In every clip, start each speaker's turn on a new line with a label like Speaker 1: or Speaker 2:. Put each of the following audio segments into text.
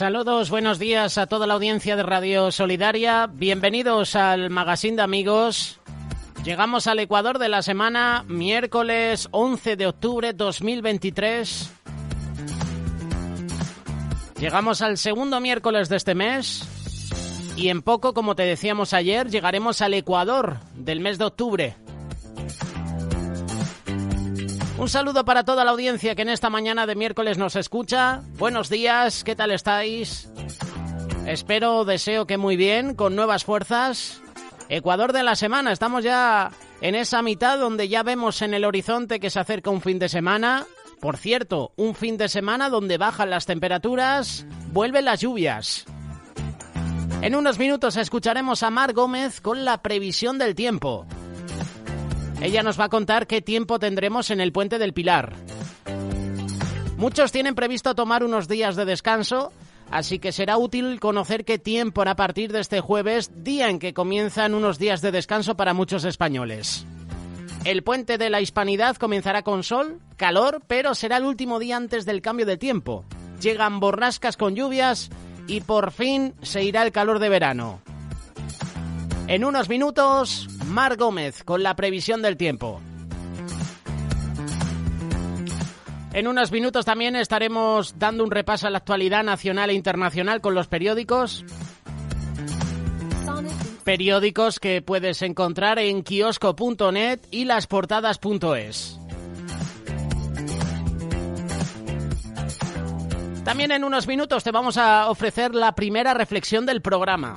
Speaker 1: Saludos, buenos días a toda la audiencia de Radio Solidaria. Bienvenidos al Magazine de Amigos. Llegamos al Ecuador de la semana, miércoles 11 de octubre 2023. Llegamos al segundo miércoles de este mes y en poco, como te decíamos ayer, llegaremos al Ecuador del mes de octubre. Un saludo para toda la audiencia que en esta mañana de miércoles nos escucha. Buenos días, ¿qué tal estáis? Deseo que muy bien, con nuevas fuerzas. Ecuador de la semana, estamos ya en esa mitad donde ya vemos en el horizonte que se acerca un fin de semana. Por cierto, un fin de semana donde bajan las temperaturas, vuelven las lluvias. En unos minutos escucharemos a Mar Gómez con la previsión del tiempo. Ella nos va a contar qué tiempo tendremos en el Puente del Pilar. Muchos tienen previsto tomar unos días de descanso, así que será útil conocer qué tiempo hará a partir de este jueves, día en que comienzan unos días de descanso para muchos españoles. El Puente de la Hispanidad comenzará con sol, calor, pero será el último día antes del cambio de tiempo. Llegan borrascas con lluvias y por fin se irá el calor de verano. En unos minutos, Mar Gómez con la previsión del tiempo. En unos minutos también estaremos dando un repaso a la actualidad nacional e internacional con los periódicos. Periódicos que puedes encontrar en kiosco.net y lasportadas.es. También en unos minutos te vamos a ofrecer la primera reflexión del programa.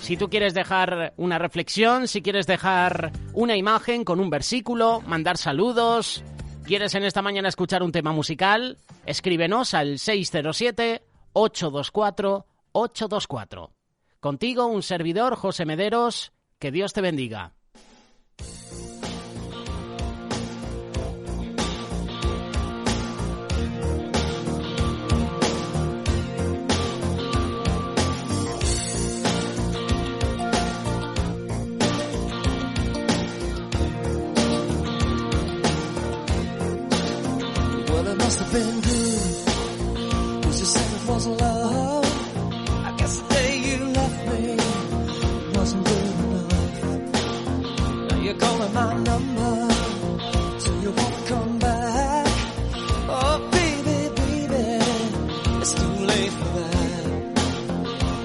Speaker 1: Si tú quieres dejar una reflexión, si quieres dejar una imagen con un versículo, mandar saludos, quieres en esta mañana escuchar un tema musical, escríbenos al 607-824-824. Contigo, un servidor, José Mederos, que Dios te bendiga.
Speaker 2: Must have been good, 'cause you said it wasn't love. I guess the day you left me wasn't good enough. Now you're calling my number, so you won't come back. Oh baby, baby, it's too late for that.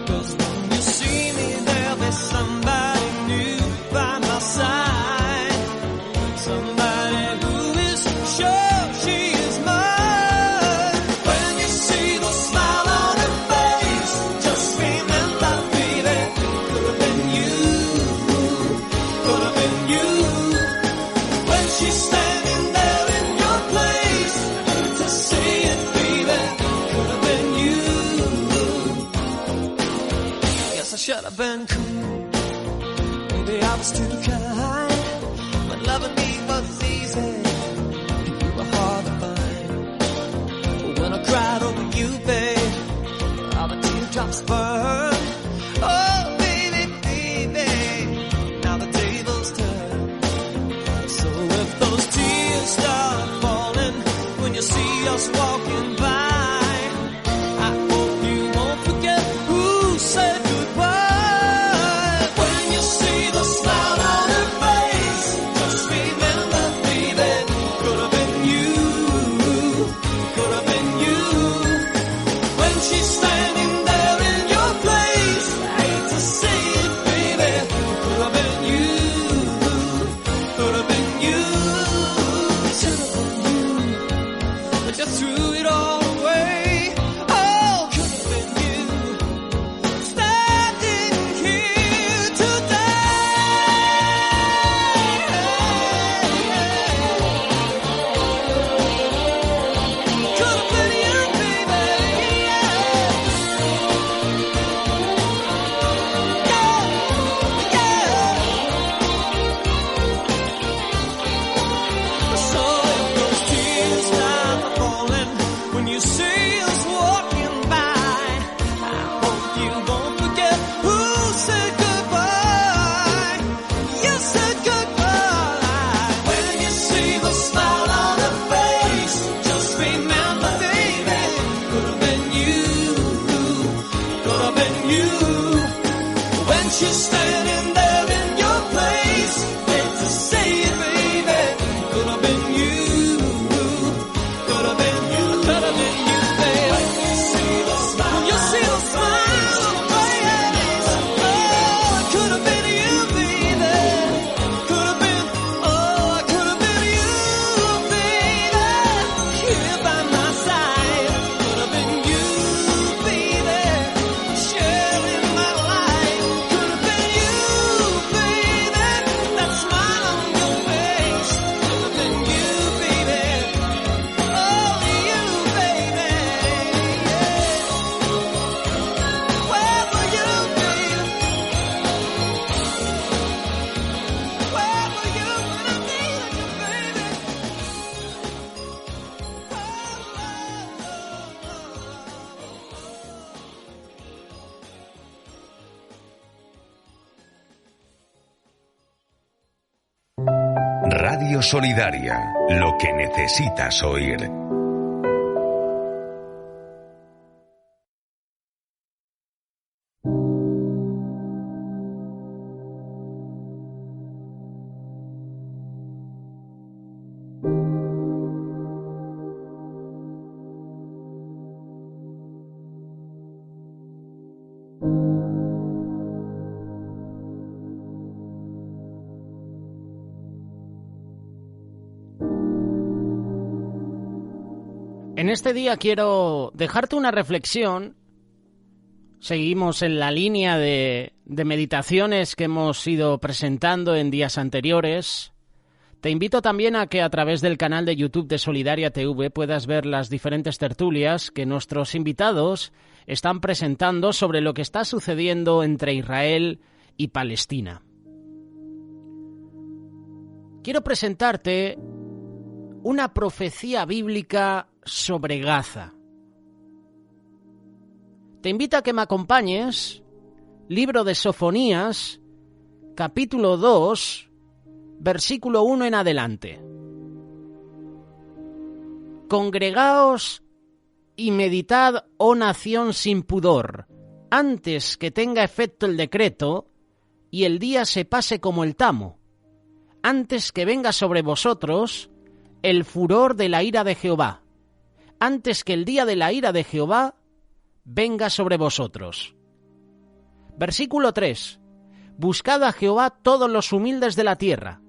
Speaker 2: 'Cause when you see me, there'll be somebody new by my side. Somebody who is sure she is mine. Should have been cool. Maybe I was too kind. But loving me was easy. You were hard to find. But when I cried over you, babe, all the teardrops burned. Oh, baby, baby, now the tables turn. So if those tears start falling when you see us walking by, I hope you won't forget who said goodbye.
Speaker 3: Radio Solidaria, lo que necesitas oír.
Speaker 1: En este día quiero dejarte una reflexión. Seguimos en la línea de meditaciones que hemos ido presentando en días anteriores. Te invito también a que a través del canal de YouTube de Solidaria TV puedas ver las diferentes tertulias que nuestros invitados están presentando sobre lo que está sucediendo entre Israel y Palestina. Quiero presentarte una profecía bíblica sobre Gaza. Te invito a que me acompañes, libro de Sofonías, capítulo 2, versículo 1 en adelante. Congregaos y meditad, oh nación sin pudor, antes que tenga efecto el decreto y el día se pase como el tamo, antes que venga sobre vosotros el furor de la ira de Jehová, antes que el día de la ira de Jehová venga sobre vosotros. Versículo 3. Buscad a Jehová todos los humildes de la tierra,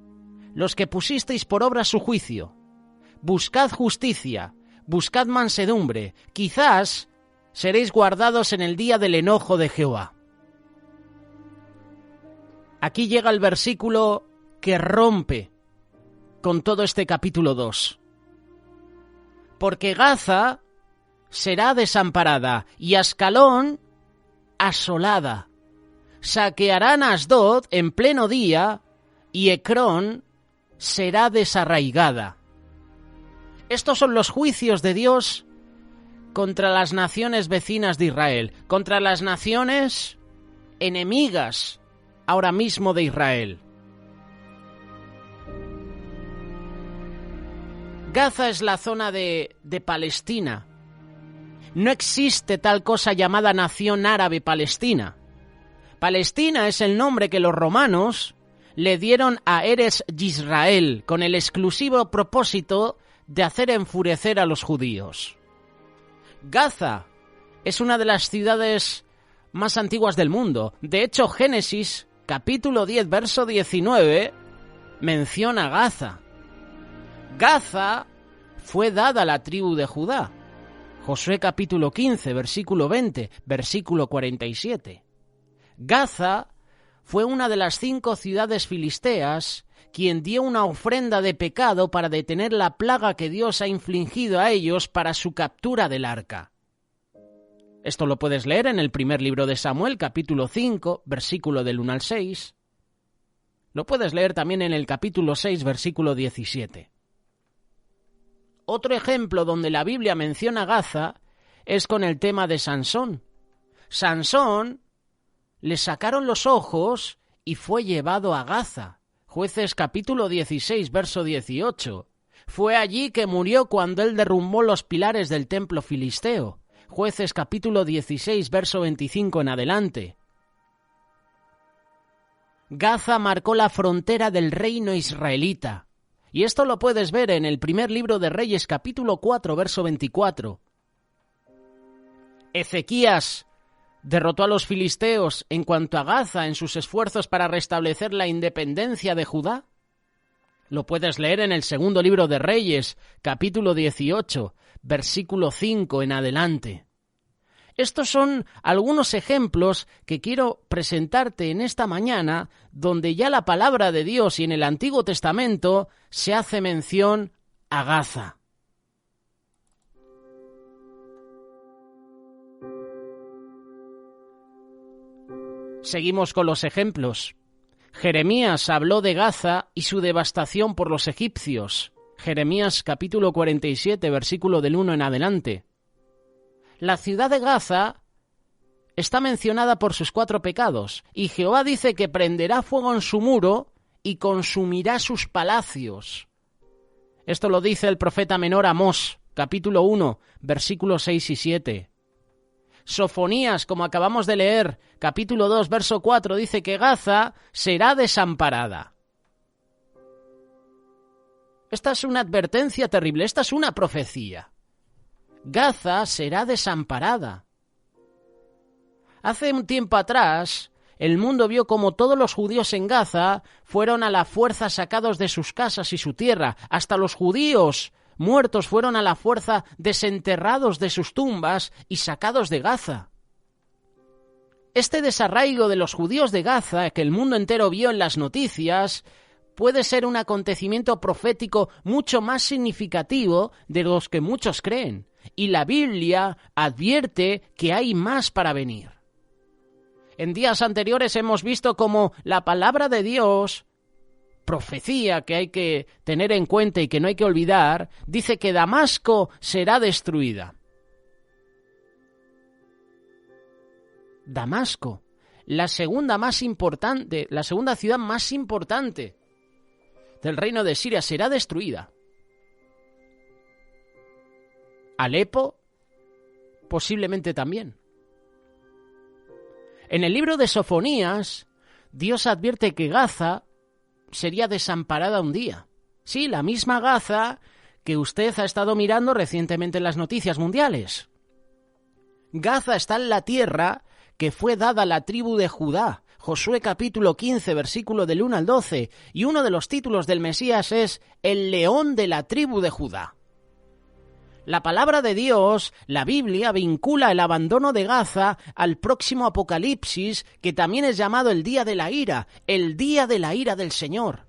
Speaker 1: los que pusisteis por obra su juicio. Buscad justicia, buscad mansedumbre, quizás seréis guardados en el día del enojo de Jehová. Aquí llega el versículo que rompe con todo este capítulo 2. Porque Gaza será desamparada y Ascalón asolada. Saquearán a Asdod en pleno día y Ecrón será desarraigada. Estos son los juicios de Dios contra las naciones vecinas de Israel, contra las naciones enemigas ahora mismo de Israel. Gaza es la zona de Palestina. No existe tal cosa llamada nación árabe palestina. Palestina es el nombre que los romanos le dieron a Eretz Yisrael con el exclusivo propósito de hacer enfurecer a los judíos. Gaza es una de las ciudades más antiguas del mundo. De hecho, Génesis, capítulo 10, verso 19, menciona Gaza. Gaza fue dada a la tribu de Judá. Josué capítulo 15, versículo 20, versículo 47. Gaza fue una de las 5 ciudades filisteas quien dio una ofrenda de pecado para detener la plaga que Dios ha infligido a ellos para su captura del arca. Esto lo puedes leer en el primer libro de Samuel, capítulo 5, versículo del 1 al 6. Lo puedes leer también en el capítulo 6, versículo 17. Otro ejemplo donde la Biblia menciona Gaza es con el tema de Sansón. Sansón le sacaron los ojos y fue llevado a Gaza. Jueces capítulo 16, verso 18. Fue allí que murió cuando él derrumbó los pilares del templo filisteo. Jueces capítulo 16, verso 25 en adelante. Gaza marcó la frontera del reino israelita. Y esto lo puedes ver en el primer libro de Reyes, capítulo 4, verso 24. Ezequías derrotó a los filisteos en cuanto a Gaza en sus esfuerzos para restablecer la independencia de Judá. Lo puedes leer en el segundo libro de Reyes, capítulo 18, versículo 5 en adelante. Estos son algunos ejemplos que quiero presentarte en esta mañana, donde ya la palabra de Dios y en el Antiguo Testamento se hace mención a Gaza. Seguimos con los ejemplos. Jeremías habló de Gaza y su devastación por los egipcios. Jeremías capítulo 47, versículo del 1 en adelante. La ciudad de Gaza está mencionada por sus 4 pecados, y Jehová dice que prenderá fuego en su muro y consumirá sus palacios. Esto lo dice el profeta menor Amós, capítulo 1, versículos 6 y 7. Sofonías, como acabamos de leer, capítulo 2, verso 4, dice que Gaza será desamparada. Esta es una advertencia terrible, esta es una profecía. Gaza será desamparada. Hace un tiempo atrás, el mundo vio como todos los judíos en Gaza fueron a la fuerza sacados de sus casas y su tierra. Hasta los judíos muertos fueron a la fuerza desenterrados de sus tumbas y sacados de Gaza. Este desarraigo de los judíos de Gaza, que el mundo entero vio en las noticias, puede ser un acontecimiento profético mucho más significativo de los que muchos creen. Y la Biblia advierte que hay más para venir. En días anteriores hemos visto cómo la palabra de Dios, profecía que hay que tener en cuenta y que no hay que olvidar, dice que Damasco será destruida. Damasco, la segunda ciudad más importante del reino de Siria, será destruida. Alepo, posiblemente también. En el libro de Sofonías, Dios advierte que Gaza sería desamparada un día. Sí, la misma Gaza que usted ha estado mirando recientemente en las noticias mundiales. Gaza está en la tierra que fue dada a la tribu de Judá. Josué capítulo 15, versículo del 1 al 12, y uno de los títulos del Mesías es el león de la tribu de Judá. La palabra de Dios, la Biblia, vincula el abandono de Gaza al próximo Apocalipsis, que también es llamado el día de la ira del Señor.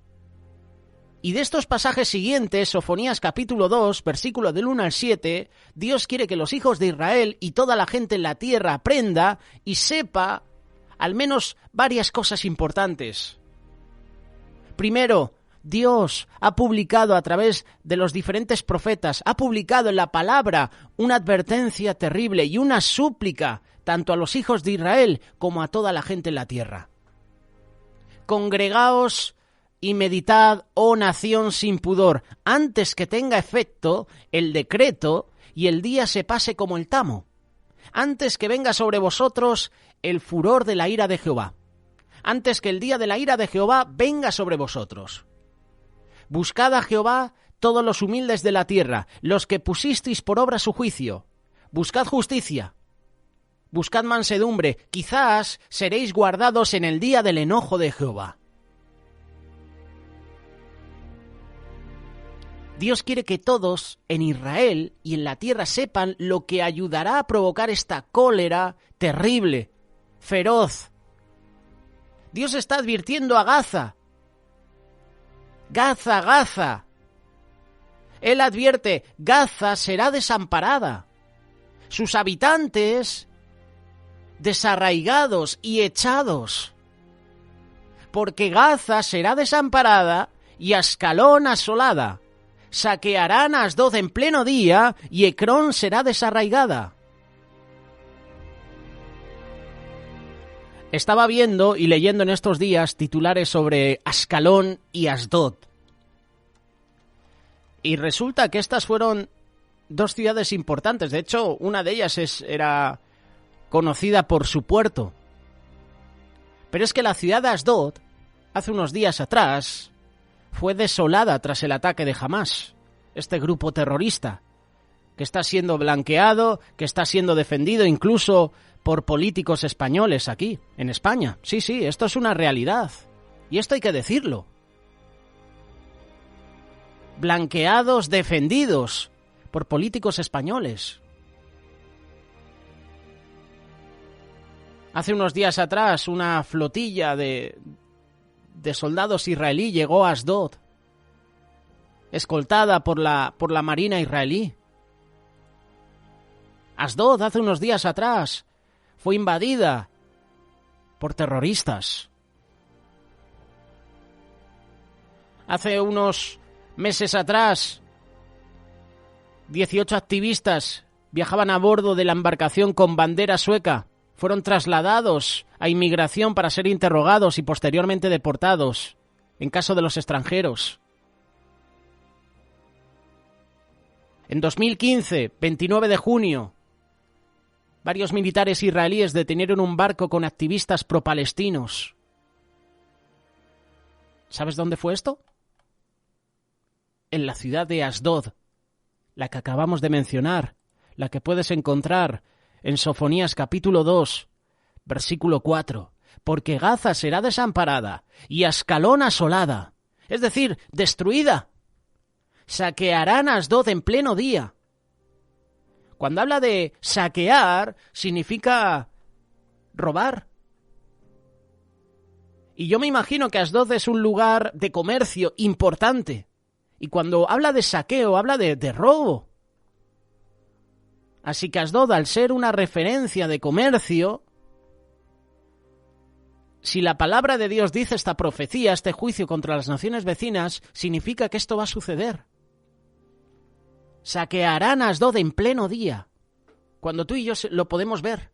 Speaker 1: Y de estos pasajes siguientes, Sofonías capítulo 2, versículo del 1 al 7, Dios quiere que los hijos de Israel y toda la gente en la tierra aprenda y sepa al menos varias cosas importantes. Primero, Dios ha publicado a través de los diferentes profetas, ha publicado en la palabra una advertencia terrible y una súplica tanto a los hijos de Israel como a toda la gente en la tierra. Congregaos y meditad, oh nación sin pudor, antes que tenga efecto el decreto y el día se pase como el tamo, antes que venga sobre vosotros el furor de la ira de Jehová, antes que el día de la ira de Jehová venga sobre vosotros. Buscad a Jehová todos los humildes de la tierra, los que pusisteis por obra su juicio. Buscad justicia, buscad mansedumbre, quizás seréis guardados en el día del enojo de Jehová. Dios quiere que todos en Israel y en la tierra sepan lo que ayudará a provocar esta cólera terrible, feroz. Dios está advirtiendo a Gaza. Gaza, Gaza. Él advierte, Gaza será desamparada. Sus habitantes desarraigados y echados. Porque Gaza será desamparada y Ascalón asolada. Saquearán a Asdod en pleno día y Ecrón será desarraigada. Estaba viendo y leyendo en estos días titulares sobre Ascalón y Asdod. Y resulta que estas fueron dos ciudades importantes. De hecho, una de ellas era conocida por su puerto. Pero es que la ciudad de Asdod, hace unos días atrás, fue desolada tras el ataque de Hamás, este grupo terrorista, que está siendo blanqueado, que está siendo defendido incluso por políticos españoles aquí, en España. Sí, esto es una realidad. Y esto hay que decirlo. Blanqueados, defendidos por políticos españoles. Hace unos días atrás, una flotilla de soldados israelí llegó a Asdod, escoltada por la marina israelí. Asdod, hace unos días atrás, fue invadida por terroristas. Hace unos meses atrás, 18 activistas viajaban a bordo de la embarcación con bandera sueca. Fueron trasladados a inmigración para ser interrogados y posteriormente deportados. en caso de los extranjeros. En 2015, 29 de junio, varios militares israelíes detenieron un barco con activistas pro-palestinos. ¿Sabes dónde fue esto? En la ciudad de Asdod, la que acabamos de mencionar, la que puedes encontrar en Sofonías capítulo 2, versículo 4. Porque Gaza será desamparada y Ascalón asolada, es decir, destruida. Saquearán Asdod en pleno día. Cuando habla de saquear, significa robar. Y yo me imagino que Asdod es un lugar de comercio importante. Y cuando habla de saqueo, habla de robo. Así que Asdod, al ser una referencia de comercio, si la palabra de Dios dice esta profecía, este juicio contra las naciones vecinas, significa que esto va a suceder. Saquearán Asdod en pleno día, cuando tú y yo lo podemos ver.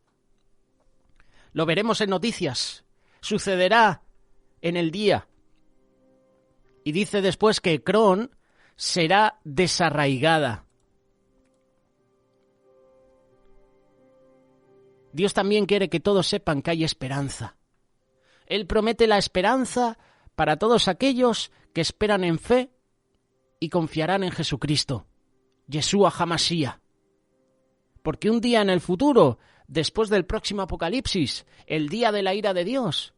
Speaker 1: Lo veremos en noticias. Sucederá en el día. Y dice después que Ecrón será desarraigada. Dios también quiere que todos sepan que hay esperanza. Él promete la esperanza para todos aquellos que esperan en fe y confiarán en Jesucristo, Yeshua HaMashiach. Porque un día en el futuro, después del próximo apocalipsis, el día de la ira de Dios,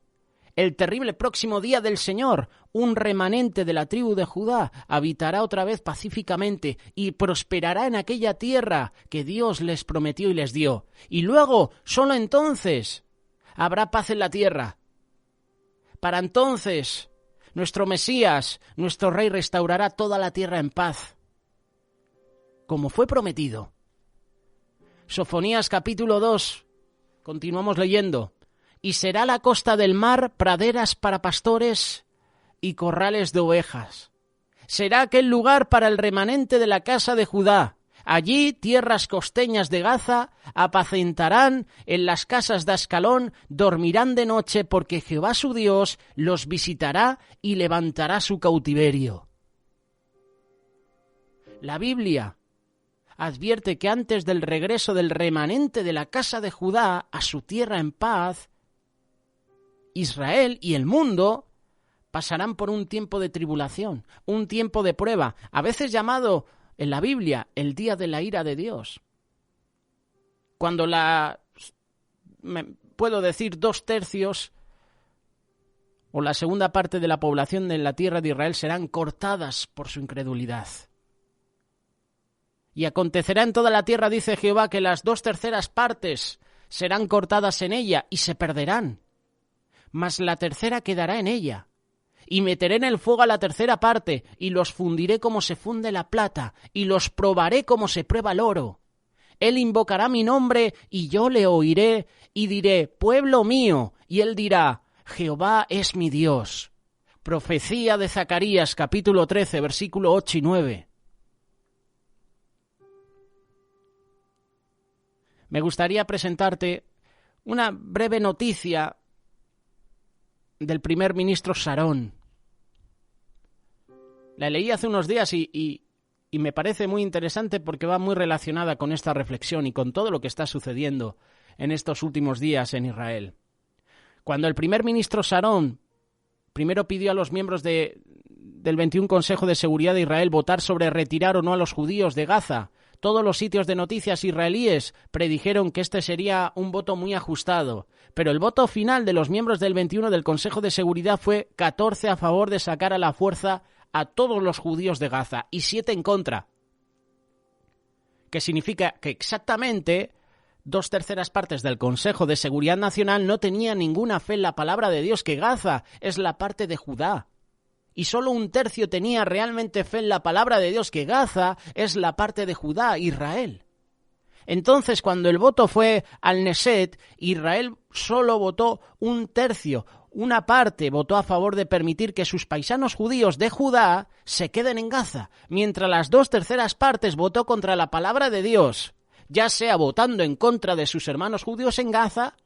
Speaker 1: el terrible próximo día del Señor, un remanente de la tribu de Judá habitará otra vez pacíficamente y prosperará en aquella tierra que Dios les prometió y les dio. Y luego, solo entonces, habrá paz en la tierra. Para entonces, nuestro Mesías, nuestro Rey, restaurará toda la tierra en paz, como fue prometido. Sofonías capítulo 2, continuamos leyendo. Y será la costa del mar praderas para pastores y corrales de ovejas. Será aquel lugar para el remanente de la casa de Judá. Allí tierras costeñas de Gaza apacentarán, en las casas de Ascalón dormirán de noche, porque Jehová su Dios los visitará y levantará su cautiverio. La Biblia advierte que antes del regreso del remanente de la casa de Judá a su tierra en paz, Israel y el mundo pasarán por un tiempo de tribulación, un tiempo de prueba, a veces llamado en la Biblia el día de la ira de Dios. Cuando puedo decir 2/3 o la segunda parte de la población de la tierra de Israel serán cortadas por su incredulidad. Y acontecerá en toda la tierra, dice Jehová, que las 2/3 partes serán cortadas en ella y se perderán. Mas la tercera quedará en ella. Y meteré en el fuego a la tercera parte, y los fundiré como se funde la plata, y los probaré como se prueba el oro. Él invocará mi nombre, y yo le oiré, y diré, pueblo mío, y él dirá, Jehová es mi Dios. Profecía de Zacarías, capítulo 13, versículo 8 y 9. Me gustaría presentarte una breve noticia del primer ministro Sharon. La leí hace unos días y me parece muy interesante porque va muy relacionada con esta reflexión y con todo lo que está sucediendo en estos últimos días en Israel. Cuando el primer ministro Sharon primero pidió a los miembros del 21 Consejo de Seguridad de Israel votar sobre retirar o no a los judíos de Gaza, todos los sitios de noticias israelíes predijeron que este sería un voto muy ajustado, pero el voto final de los miembros del 21 del Consejo de Seguridad fue 14 a favor de sacar a la fuerza a todos los judíos de Gaza y 7 en contra. Que significa que exactamente 2/3 partes del Consejo de Seguridad Nacional no tenían ninguna fe en la palabra de Dios, que Gaza es la parte de Judá. Y solo 1/3 tenía realmente fe en la palabra de Dios, que Gaza es la parte de Judá, Israel. Entonces, cuando el voto fue al Knesset, Israel solo votó 1/3, una parte votó a favor de permitir que sus paisanos judíos de Judá se queden en Gaza, mientras las 2/3 partes votó contra la palabra de Dios, ya sea votando en contra de sus hermanos judíos en Gaza,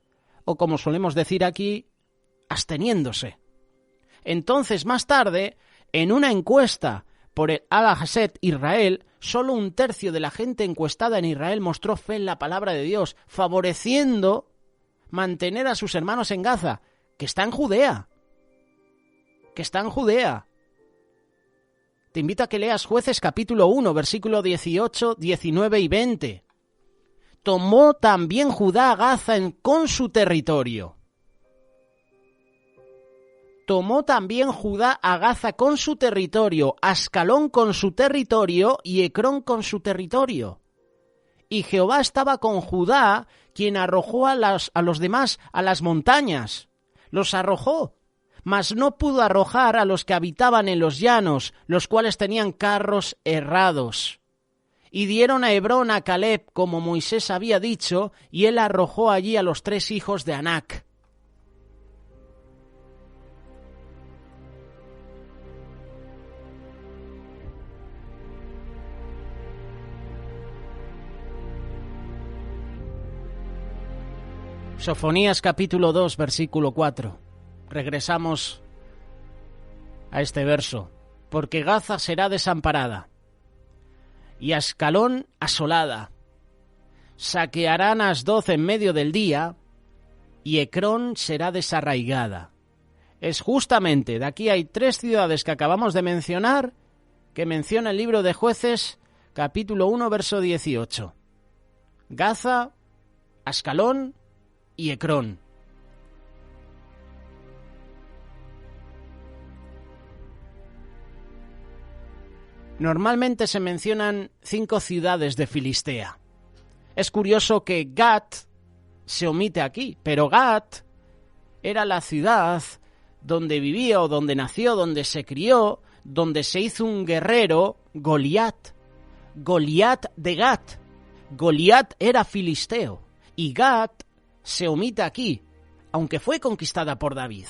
Speaker 1: o como solemos decir aquí, absteniéndose. Entonces, más tarde, en una encuesta por el Al-Hashd Israel, solo 1/3 de la gente encuestada en Israel mostró fe en la palabra de Dios, favoreciendo mantener a sus hermanos en Gaza, que está en Judea. Te invito a que leas Jueces capítulo 1, versículo 18, 19 y 20. Tomó también Judá a Gaza con su territorio. Tomó también Judá a Gaza con su territorio, Ascalón con su territorio y Ecrón con su territorio. Y Jehová estaba con Judá, quien arrojó a los demás a las montañas. Los arrojó, mas no pudo arrojar a los que habitaban en los llanos, los cuales tenían carros herrados. Y dieron a Hebrón a Caleb, como Moisés había dicho, y él arrojó allí a los 3 hijos de Anac. Sofonías capítulo 2, versículo 4. Regresamos a este verso. Porque Gaza será desamparada y Ascalón asolada. Saquearán a Asdod en medio del día y Ecrón será desarraigada. Es justamente, de aquí hay 3 ciudades que acabamos de mencionar, que menciona el libro de Jueces, capítulo 1, verso 18. Gaza, Ascalón y Ecrón. Normalmente se mencionan 5 ciudades de Filistea. Es curioso que Gat se omite aquí, pero Gat era la ciudad donde vivía o donde nació, donde se crió, donde se hizo un guerrero, Goliat. Goliat de Gat. Goliat era filisteo y Gat se omite aquí, aunque fue conquistada por David.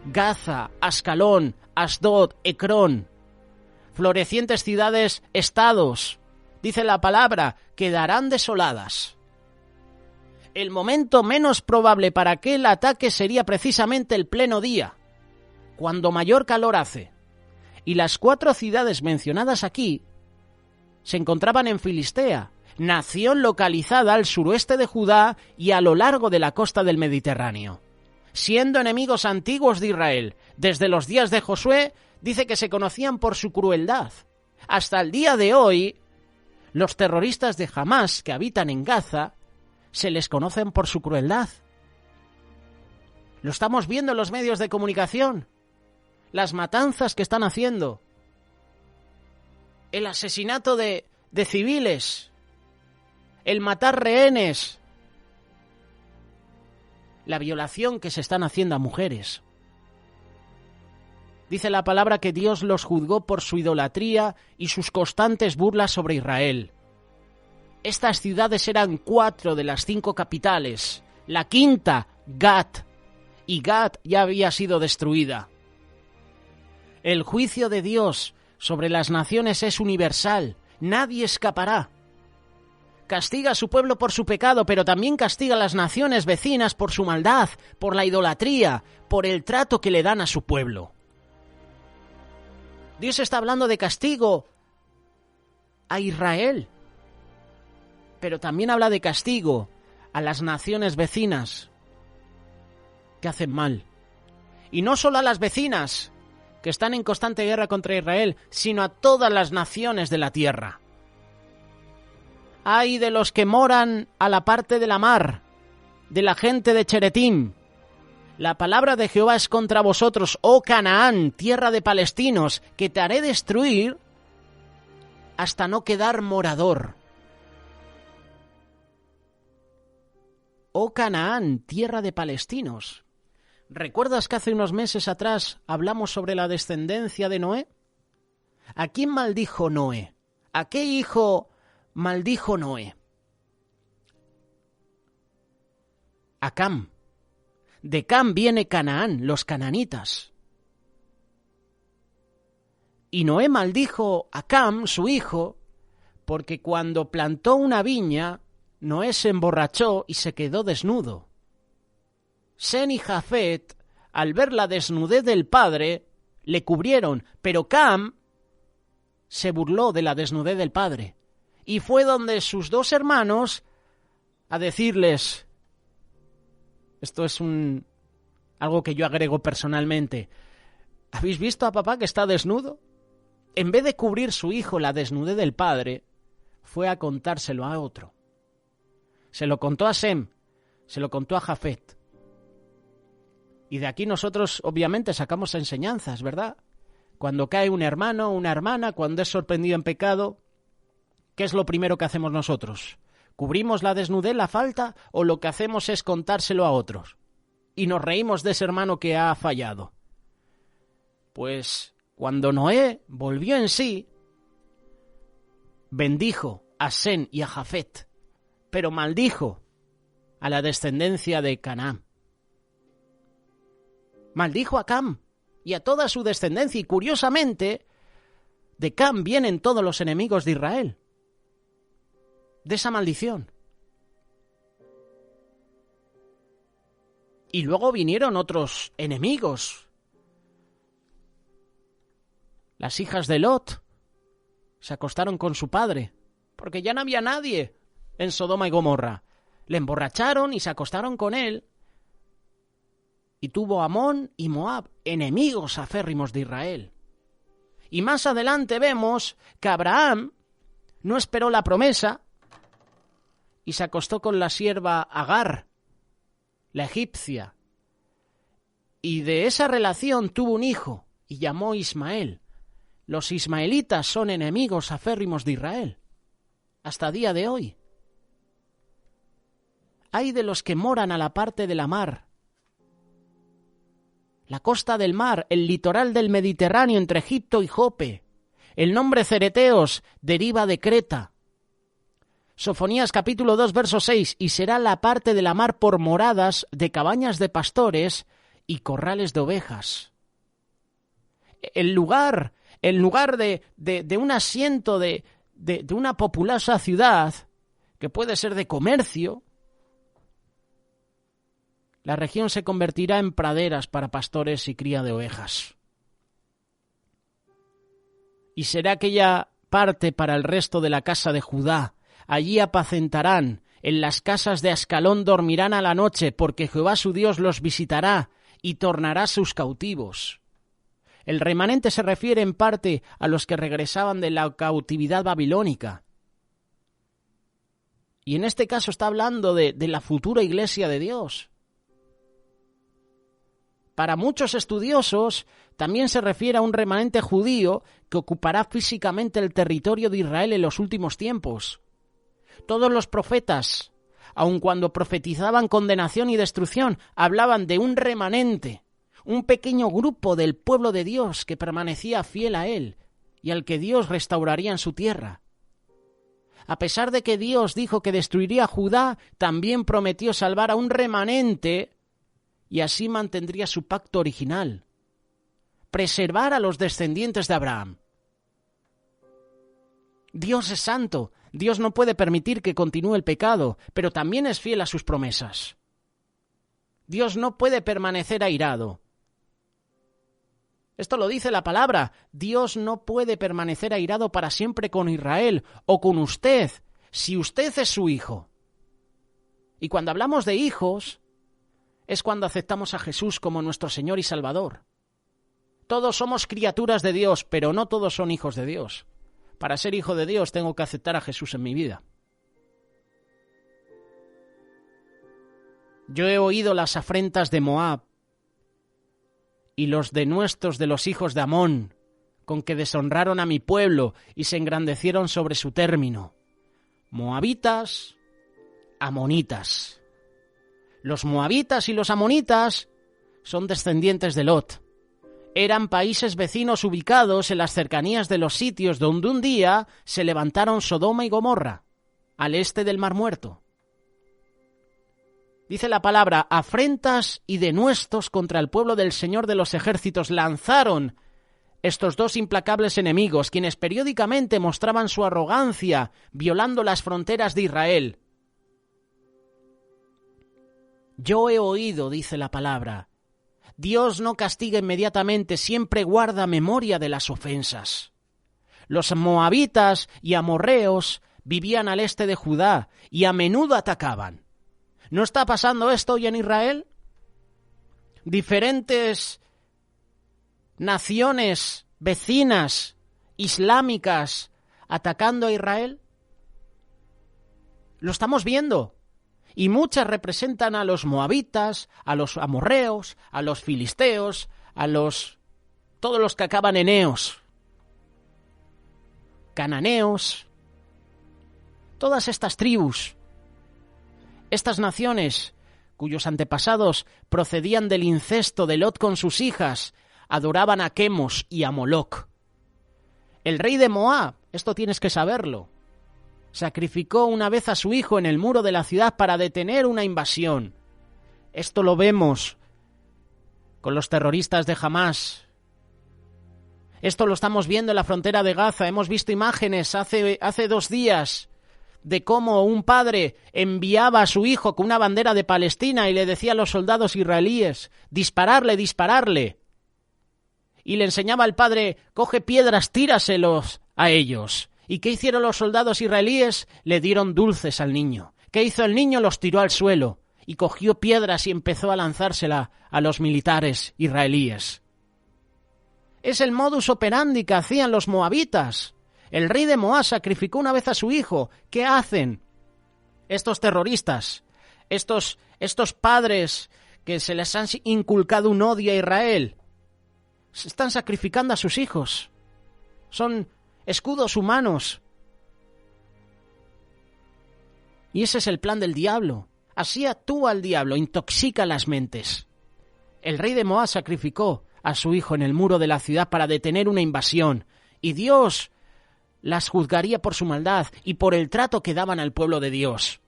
Speaker 1: Gaza, Ascalón, Asdod, Ecrón, florecientes ciudades, estados, dice la palabra, quedarán desoladas. El momento menos probable para aquel ataque sería precisamente el pleno día, cuando mayor calor hace. Y las 4 ciudades mencionadas aquí se encontraban en Filistea, nación localizada al suroeste de Judá y a lo largo de la costa del Mediterráneo. Siendo enemigos antiguos de Israel, desde los días de Josué, dice que se conocían por su crueldad. Hasta el día de hoy, los terroristas de Hamás que habitan en Gaza se les conocen por su crueldad. Lo estamos viendo en los medios de comunicación, las matanzas que están haciendo, el asesinato de civiles, el matar rehenes, la violación que se están haciendo a mujeres. Dice la palabra que Dios los juzgó por su idolatría y sus constantes burlas sobre Israel. Estas ciudades eran 4 de las 5 capitales. La quinta, Gat, y Gat ya había sido destruida. El juicio de Dios sobre las naciones es universal. Nadie escapará. Castiga a su pueblo por su pecado, pero también castiga a las naciones vecinas por su maldad, por la idolatría, por el trato que le dan a su pueblo. Dios está hablando de castigo a Israel, pero también habla de castigo a las naciones vecinas que hacen mal. Y no solo a las vecinas, que están en constante guerra contra Israel, sino a todas las naciones de la tierra. Ay de los que moran a la parte de la mar, de la gente de Cheretim. La palabra de Jehová es contra vosotros, oh Canaán, tierra de palestinos, que te haré destruir hasta no quedar morador. Oh Canaán, tierra de palestinos. ¿Recuerdas que hace unos meses atrás hablamos sobre la descendencia de Noé? ¿A quién maldijo Noé? ¿A qué hijo maldijo Noé? A Cam. De Cam viene Canaán, los cananitas. Y Noé maldijo a Cam, su hijo, porque cuando plantó una viña, Noé se emborrachó y se quedó desnudo. Sem y Jafet, al ver la desnudez del padre, le cubrieron, pero Cam se burló de la desnudez del padre y fue donde sus dos hermanos a decirles, esto es algo que yo agrego personalmente, ¿habéis visto a papá que está desnudo? En vez de cubrir su hijo la desnudez del padre, fue a contárselo a otro. Se lo contó a Sem, se lo contó a Jafet. Y de aquí nosotros obviamente sacamos enseñanzas, ¿verdad? Cuando cae un hermano o una hermana, cuando es sorprendido en pecado, ¿qué es lo primero que hacemos nosotros? ¿Cubrimos la desnudez, la falta, o lo que hacemos es contárselo a otros? Y nos reímos de ese hermano que ha fallado. Pues cuando Noé volvió en sí, bendijo a Sem y a Jafet, pero maldijo a la descendencia de Canaán. Maldijo a Cam y a toda su descendencia, y curiosamente, de Cam vienen todos los enemigos de Israel, de esa maldición. Y luego vinieron otros enemigos. Las hijas de Lot se acostaron con su padre, porque ya no había nadie en Sodoma y Gomorra. Le emborracharon y se acostaron con él. Y tuvo Amón y Moab, enemigos aférrimos de Israel. Y más adelante vemos que Abraham no esperó la promesa y se acostó con la sierva Agar, la egipcia. Y de esa relación tuvo un hijo y llamó Ismael. Los ismaelitas son enemigos aférrimos de Israel, hasta día de hoy. Hay de los que moran a la parte de la mar, la costa del mar, el litoral del Mediterráneo entre Egipto y Jope. El nombre cereteos deriva de Creta. Sofonías capítulo 2, verso 6, y será la parte de la mar por moradas de cabañas de pastores y corrales de ovejas. El lugar de un asiento de una populosa ciudad, que puede ser de comercio, la región se convertirá en praderas para pastores y cría de ovejas. Y será aquella parte para el resto de la casa de Judá. Allí apacentarán, en las casas de Ascalón dormirán a la noche, porque Jehová su Dios los visitará y tornará sus cautivos. El remanente se refiere en parte a los que regresaban de la cautividad babilónica. Y en este caso está hablando de la futura iglesia de Dios. Para muchos estudiosos, también se refiere a un remanente judío que ocupará físicamente el territorio de Israel en los últimos tiempos. Todos los profetas, aun cuando profetizaban condenación y destrucción, hablaban de un remanente, un pequeño grupo del pueblo de Dios que permanecía fiel a él y al que Dios restauraría en su tierra. A pesar de que Dios dijo que destruiría a Judá, también prometió salvar a un remanente y así mantendría su pacto original, preservar a los descendientes de Abraham. Dios es santo, Dios no puede permitir que continúe el pecado, pero también es fiel a sus promesas. Dios no puede permanecer airado. Esto lo dice la palabra. Dios no puede permanecer airado para siempre con Israel o con usted, si usted es su hijo. Y cuando hablamos de hijos, es cuando aceptamos a Jesús como nuestro Señor y Salvador. Todos somos criaturas de Dios, pero no todos son hijos de Dios. Para ser hijo de Dios tengo que aceptar a Jesús en mi vida. Yo he oído las afrentas de Moab y los denuestos de los hijos de Amón, con que deshonraron a mi pueblo y se engrandecieron sobre su término. Moabitas, amonitas. Los moabitas y los amonitas son descendientes de Lot. Eran países vecinos ubicados en las cercanías de los sitios donde un día se levantaron Sodoma y Gomorra, al este del Mar Muerto. Dice la palabra, afrentas y denuestos contra el pueblo del Señor de los ejércitos lanzaron estos dos implacables enemigos, quienes periódicamente mostraban su arrogancia, violando las fronteras de Israel. Yo he oído, dice la palabra. Dios no castiga inmediatamente, siempre guarda memoria de las ofensas. Los moabitas y amorreos vivían al este de Judá y a menudo atacaban. ¿No está pasando esto hoy en Israel? Diferentes naciones vecinas islámicas atacando a Israel. Lo estamos viendo. Y muchas representan a los moabitas, a los amorreos, a los filisteos, todos los que acaban en eos, cananeos, todas estas tribus, estas naciones cuyos antepasados procedían del incesto de Lot con sus hijas, adoraban a Quemos y a Moloc. El rey de Moab, esto tienes que saberlo, sacrificó una vez a su hijo en el muro de la ciudad para detener una invasión. Esto lo vemos con los terroristas de Hamás. Esto lo estamos viendo en la frontera de Gaza. Hemos visto imágenes hace 2 días de cómo un padre enviaba a su hijo con una bandera de Palestina y le decía a los soldados israelíes: dispararle, dispararle. Y le enseñaba al padre: coge piedras, tíraselos a ellos. ¿Y qué hicieron los soldados israelíes? Le dieron dulces al niño. ¿Qué hizo el niño? Los tiró al suelo y cogió piedras y empezó a lanzársela a los militares israelíes. Es el modus operandi que hacían los moabitas. El rey de Moab sacrificó una vez a su hijo. ¿Qué hacen estos terroristas? Estos padres que se les han inculcado un odio a Israel. Se están sacrificando a sus hijos. Son escudos humanos. Y ese es el plan del diablo. Así actúa el diablo, intoxica las mentes. El rey de Moab sacrificó a su hijo en el muro de la ciudad para detener una invasión, y Dios las juzgaría por su maldad y por el trato que daban al pueblo de Dios.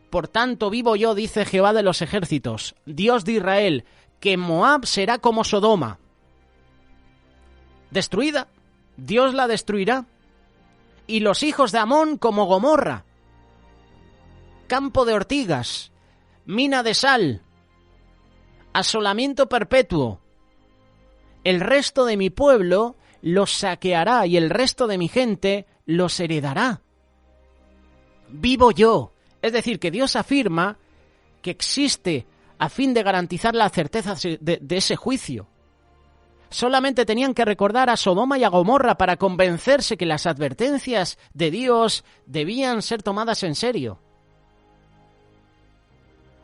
Speaker 1: Por tanto vivo yo, dice Jehová de los ejércitos, Dios de Israel, que Moab será como Sodoma. Destruida, Dios la destruirá, y los hijos de Amón como Gomorra, campo de ortigas, mina de sal, asolamiento perpetuo. El resto de mi pueblo los saqueará y el resto de mi gente los heredará. Vivo yo. Es decir, que Dios afirma que existe a fin de garantizar la certeza de ese juicio. Solamente tenían que recordar a Sodoma y a Gomorra para convencerse que las advertencias de Dios debían ser tomadas en serio.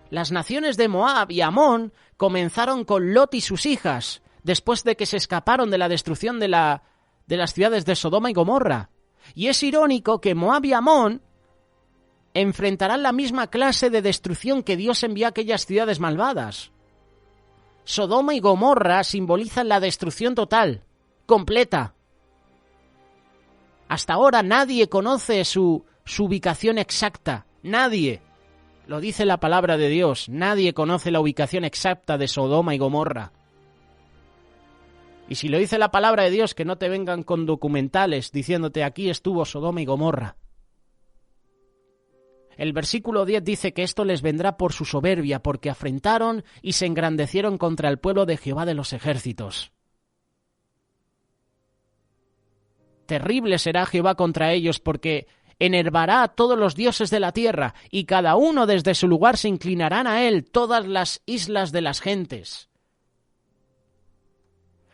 Speaker 1: Las naciones de Moab y Amón comenzaron con Lot y sus hijas, después de que se escaparon de la destrucción de las ciudades de Sodoma y Gomorra. Y es irónico que Moab y Amón enfrentarán la misma clase de destrucción que Dios envió a aquellas ciudades malvadas. Sodoma y Gomorra simbolizan la destrucción total, completa. Hasta ahora nadie conoce su ubicación exacta, nadie. Lo dice la palabra de Dios, nadie conoce la ubicación exacta de Sodoma y Gomorra. Y si lo dice la palabra de Dios, que no te vengan con documentales diciéndote aquí estuvo Sodoma y Gomorra. El versículo 10 dice que esto les vendrá por su soberbia, porque afrentaron y se engrandecieron contra el pueblo de Jehová de los ejércitos. Terrible será Jehová contra ellos, porque enervará a todos los dioses de la tierra, y cada uno desde su lugar se inclinarán a él todas las islas de las gentes.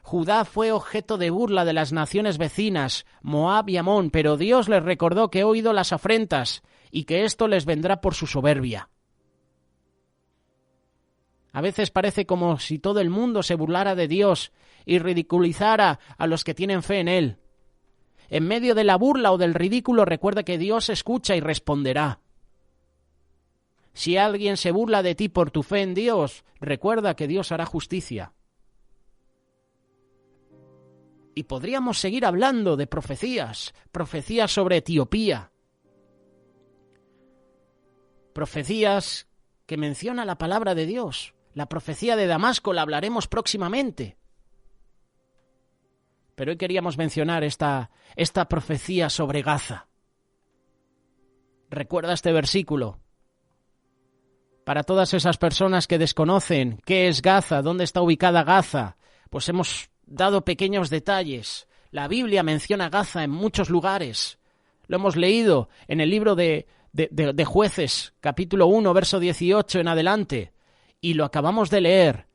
Speaker 1: Judá fue objeto de burla de las naciones vecinas, Moab y Amón, pero Dios les recordó que he oído las afrentas y que esto les vendrá por su soberbia. A veces parece como si todo el mundo se burlara de Dios y ridiculizara a los que tienen fe en Él. En medio de la burla o del ridículo, recuerda que Dios escucha y responderá. Si alguien se burla de ti por tu fe en Dios, recuerda que Dios hará justicia. Y podríamos seguir hablando de profecías sobre Etiopía, profecías que menciona la palabra de Dios. La profecía de Damasco la hablaremos próximamente. Pero hoy queríamos mencionar esta profecía sobre Gaza. Recuerda este versículo. Para todas esas personas que desconocen qué es Gaza, dónde está ubicada Gaza, pues hemos dado pequeños detalles. La Biblia menciona Gaza en muchos lugares. Lo hemos leído en el libro de Jueces, capítulo 1, verso 18 en adelante. Y lo acabamos de leer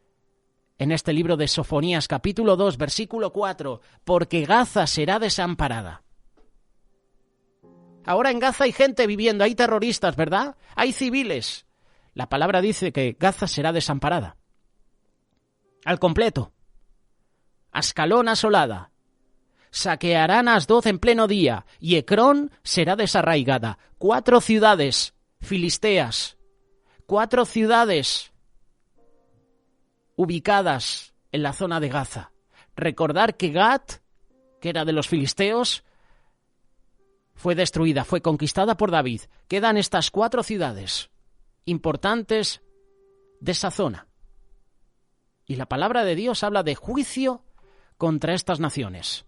Speaker 1: en este libro de Sofonías, capítulo 2, versículo 4, porque Gaza será desamparada. Ahora en Gaza hay gente viviendo, hay terroristas, ¿verdad? Hay civiles. La palabra dice que Gaza será desamparada. Al completo. Ascalón asolada. Saquearán a Asdod en pleno día, y Ecrón será desarraigada. 4 ciudades filisteas, 4 ciudades ubicadas en la zona de Gaza. Recordar que Gat, que era de los filisteos, fue destruida, fue conquistada por David. Quedan estas 4 ciudades importantes de esa zona. Y la palabra de Dios habla de juicio contra estas naciones.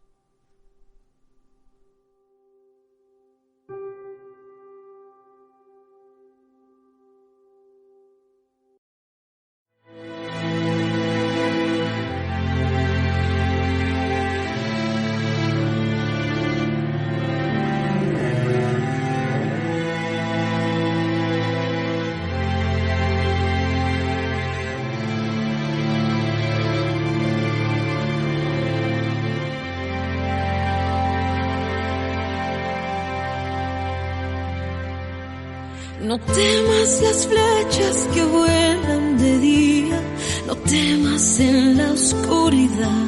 Speaker 4: No temas las flechas que vuelan de día, no temas en la oscuridad.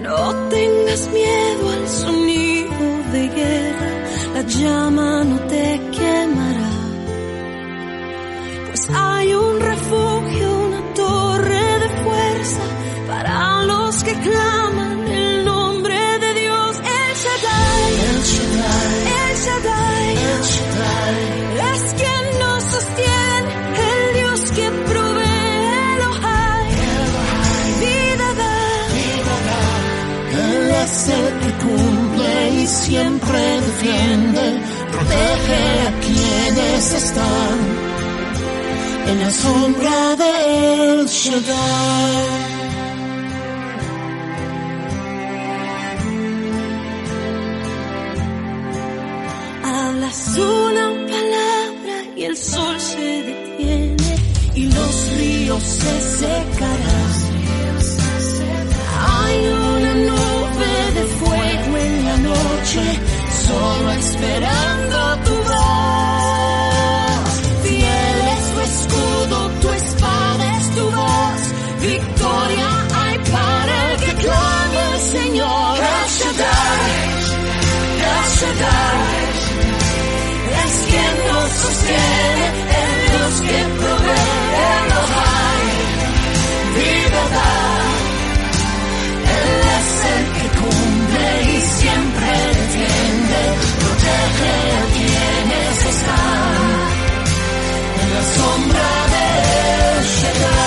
Speaker 4: No tengas miedo al sonido de guerra, la llama no te quemará. Pues hay un refugio, una torre de fuerza para los que claman el nombre de Dios. El Shaddai, El Shaddai, El Shaddai, El Shaddai. Es quien nos sostiene, el Dios que provee, Elohai, vida da.
Speaker 5: Él es el que cumple y siempre defiende, protege a quienes están en la sombra de El Shaddai.
Speaker 4: Hablas una palabra y el sol se detiene y los ríos se secarán. Hay una nube de fuego en la noche, solo esperando tu voz. Fiel es tu escudo, tu espada es tu voz. Victoria hay para el que clame al Señor. El Shaddai, El Shaddai. Es quien nos sostiene, el Dios que provee, Elohai, vida da. Él es el que cumple y siempre defiende, protege a quienes están en la sombra de El Shaddai.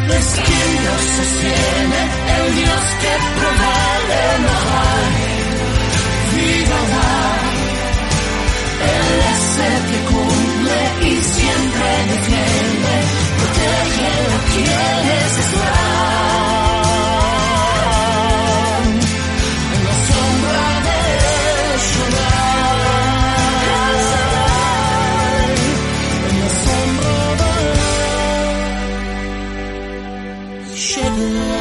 Speaker 4: Es quien nos sostiene, el Dios que provee, Elohai, vida da. Él es el que cumple y siempre defiende, protege a quienes están en la sombra de El Shaddai, en la sombra de El Shaddai.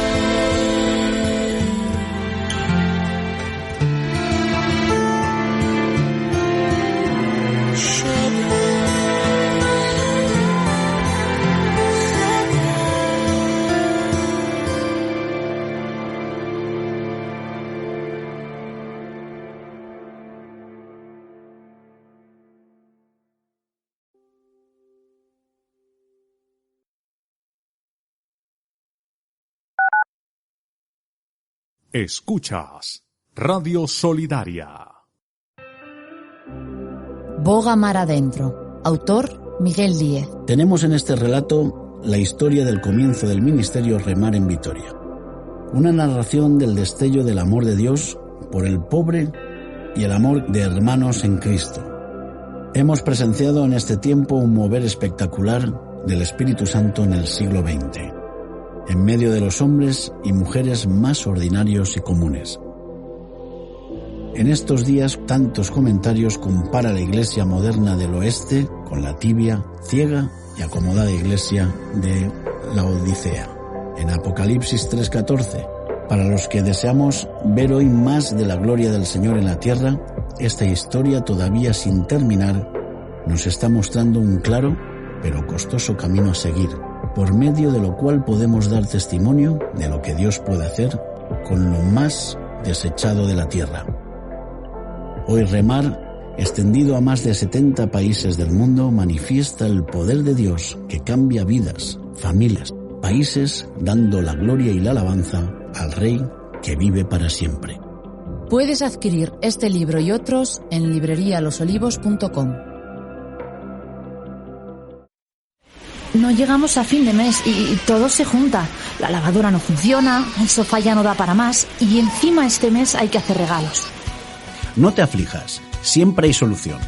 Speaker 6: Escuchas Radio Solidaria.
Speaker 7: Boga mar adentro. Autor Miguel Díez.
Speaker 8: Tenemos en este relato la historia del comienzo del ministerio Remar en Vitoria. Una narración del destello del amor de Dios por el pobre y el amor de hermanos en Cristo. Hemos presenciado en este tiempo un mover espectacular del Espíritu Santo en el siglo XX, en medio de los hombres y mujeres más ordinarios y comunes. En estos días, tantos comentarios compara la iglesia moderna del oeste con la tibia, ciega y acomodada iglesia de la Odisea. En Apocalipsis 3:14, para los que deseamos ver hoy más de la gloria del Señor en la tierra, esta historia todavía sin terminar nos está mostrando un claro pero costoso camino a seguir, por medio de lo cual podemos dar testimonio de lo que Dios puede hacer con lo más desechado de la tierra. Hoy Remar, extendido a más de 70 países del mundo, manifiesta el poder de Dios que cambia vidas, familias, países, dando la gloria y la alabanza al Rey que vive para siempre.
Speaker 7: Puedes adquirir este libro y otros en librerialosolivos.com.
Speaker 9: No llegamos a fin de mes y todo se junta. La lavadora no funciona, el sofá ya no da para más y encima este mes hay que hacer regalos.
Speaker 8: No te aflijas, siempre hay solución.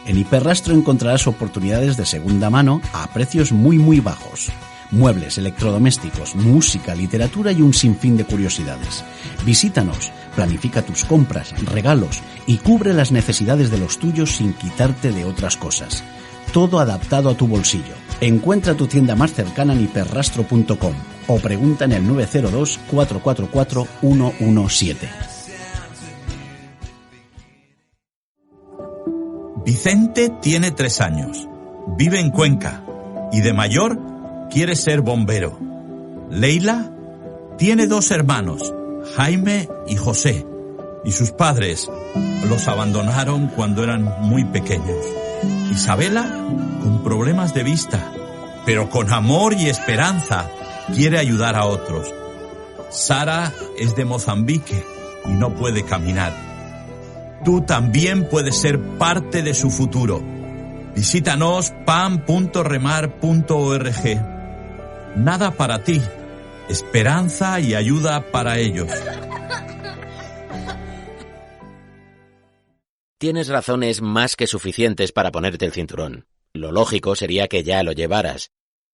Speaker 8: En Hiperrastro encontrarás oportunidades de segunda mano a precios muy bajos. Muebles, electrodomésticos, música, literatura y un sinfín de curiosidades. Visítanos, planifica tus compras, regalos y cubre las necesidades de los tuyos sin quitarte de otras cosas. Todo adaptado a tu bolsillo. Encuentra tu tienda más cercana en hiperrastro.com o pregunta en el 902 444 117.
Speaker 10: Vicente tiene 3 años, vive en Cuenca y de mayor quiere ser bombero. Leila tiene 2 hermanos, Jaime y José, y sus padres los abandonaron cuando eran muy pequeños. Isabela, con problemas de vista, pero con amor y esperanza, quiere ayudar a otros. Sara es de Mozambique y no puede caminar. Tú también puedes ser parte de su futuro. Visítanos pan.remar.org. Nada para ti, esperanza y ayuda para ellos.
Speaker 11: Tienes razones más que suficientes para ponerte el cinturón. Lo lógico sería que ya lo llevaras.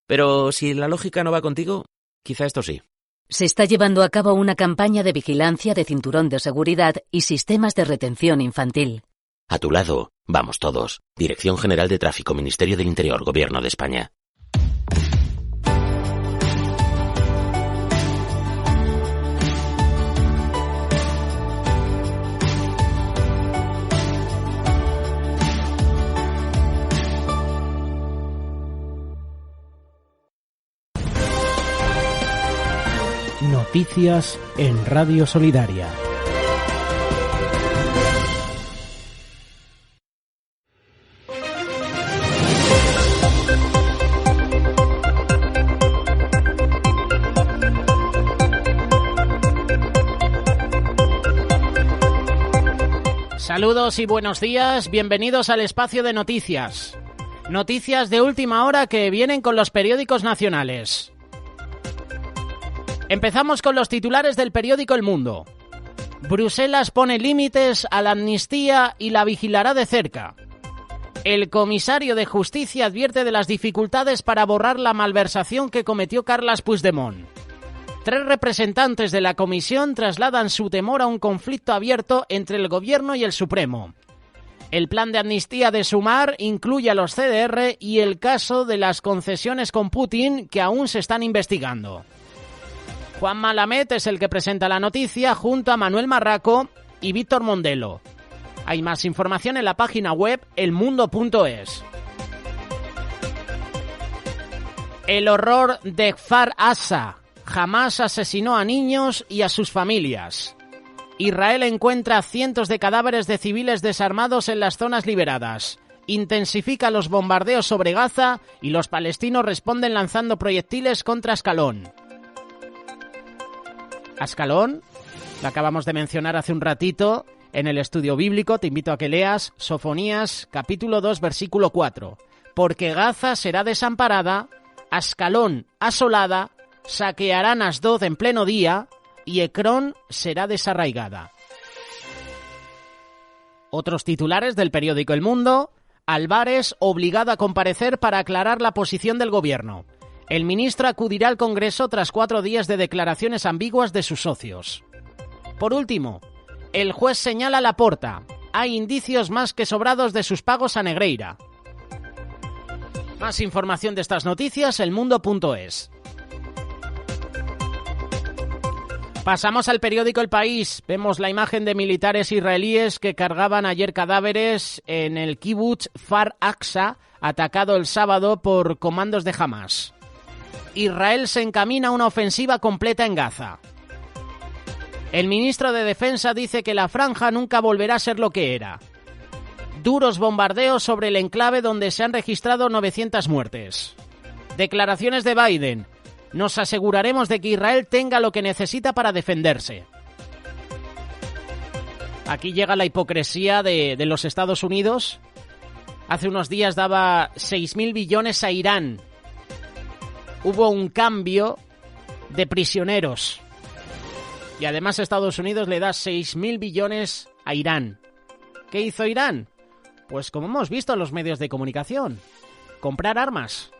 Speaker 11: Pero si la lógica no va contigo, quizá esto sí.
Speaker 12: Se está llevando a cabo una campaña de vigilancia de cinturón de seguridad y sistemas de retención infantil.
Speaker 11: A tu lado, vamos todos. Dirección General de Tráfico, Ministerio del Interior, Gobierno de España.
Speaker 1: Noticias en Radio Solidaria. Saludos y buenos días, bienvenidos al espacio de noticias. Noticias de última hora que vienen con los periódicos nacionales. Empezamos con los titulares del periódico El Mundo. Bruselas pone límites a la amnistía y la vigilará de cerca. El comisario de Justicia advierte de las dificultades para borrar la malversación que cometió Carles Puigdemont. 3 representantes de la comisión trasladan su temor a un conflicto abierto entre el Gobierno y el Supremo. El plan de amnistía de Sumar incluye a los CDR y el caso de las concesiones con Putin que aún se están investigando. Juan Malamet es el que presenta la noticia junto a Manuel Marraco y Víctor Mondelo. Hay más información en la página web elmundo.es. El horror de Kfar Aza. Jamás asesinó a niños y a sus familias. Israel encuentra cientos de cadáveres de civiles desarmados en las zonas liberadas. Intensifica los bombardeos sobre Gaza y los palestinos responden lanzando proyectiles contra Ascalón. Ascalón, La acabamos de mencionar hace un ratito en el estudio bíblico. Te invito a que leas Sofonías capítulo 2 versículo 4. Porque Gaza será desamparada, Ascalón asolada, saquearán Asdod en pleno día y Ecrón será desarraigada. Otros titulares del periódico El Mundo. Álvarez obligado a comparecer para aclarar la posición del gobierno. El ministro acudirá al Congreso tras 4 días de declaraciones ambiguas de sus socios. Por último, el juez señala a Laporta. Hay indicios más que sobrados de sus pagos a Negreira. Más información de estas noticias, elmundo.es. Pasamos al periódico El País. Vemos la imagen de militares israelíes que cargaban ayer cadáveres en el kibutz Kfar Aqsa, atacado el sábado por comandos de Hamas. Israel se encamina a una ofensiva completa en Gaza. El ministro de Defensa dice que la franja nunca volverá a ser lo que era. Duros bombardeos sobre el enclave donde se han registrado 900 muertes. Declaraciones de Biden. Nos aseguraremos de que Israel tenga lo que necesita para defenderse. Aquí llega la hipocresía de los Estados Unidos. Hace unos días daba 6.000 billones a Irán. Hubo un cambio de prisioneros. Y además Estados Unidos le da 6.000 billones a Irán. ¿Qué hizo Irán? Pues como hemos visto en los medios de comunicación. Comprar armas.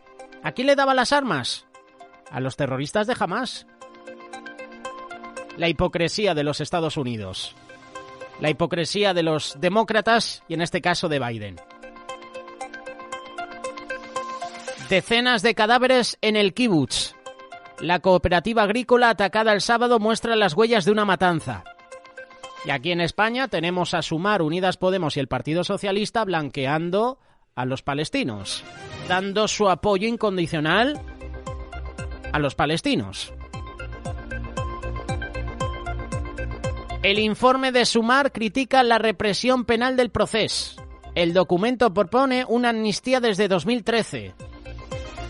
Speaker 1: ¿A quién le daba las armas? A los terroristas de Hamas. La hipocresía de los Estados Unidos. La hipocresía de los demócratas y en este caso de Biden. Decenas de cadáveres en el kibutz. La cooperativa agrícola atacada el sábado muestra las huellas de una matanza. Y aquí en España tenemos a Sumar, Unidas Podemos y el Partido Socialista blanqueando a los palestinos, dando su apoyo incondicional a los palestinos. El informe de Sumar critica la represión penal del Procés. El documento propone una amnistía desde 2013.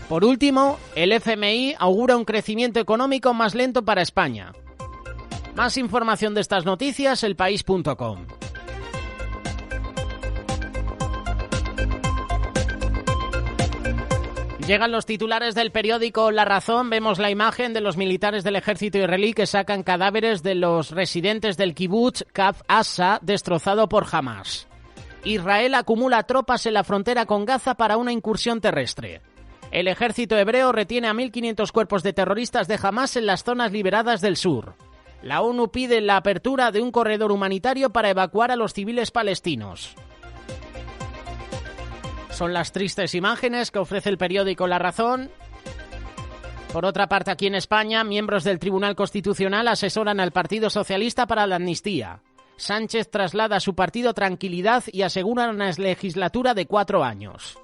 Speaker 1: Por último, el FMI augura un crecimiento económico más lento para España. Más información de estas noticias, elpaís.com. Llegan los titulares del periódico La Razón. Vemos la imagen de los militares del ejército israelí que sacan cadáveres de los residentes del kibutz Kfar Aqsa destrozado por Hamas. Israel acumula tropas en la frontera con Gaza para una incursión terrestre. El ejército hebreo retiene a 1.500 cuerpos de terroristas de Hamas en las zonas liberadas del sur. La ONU pide la apertura de un corredor humanitario para evacuar a los civiles palestinos. Son las tristes imágenes que ofrece el periódico La Razón. Por otra parte, aquí en España, miembros del Tribunal Constitucional asesoran al Partido Socialista para la amnistía. Sánchez traslada a su partido tranquilidad y asegura una legislatura de 4 años.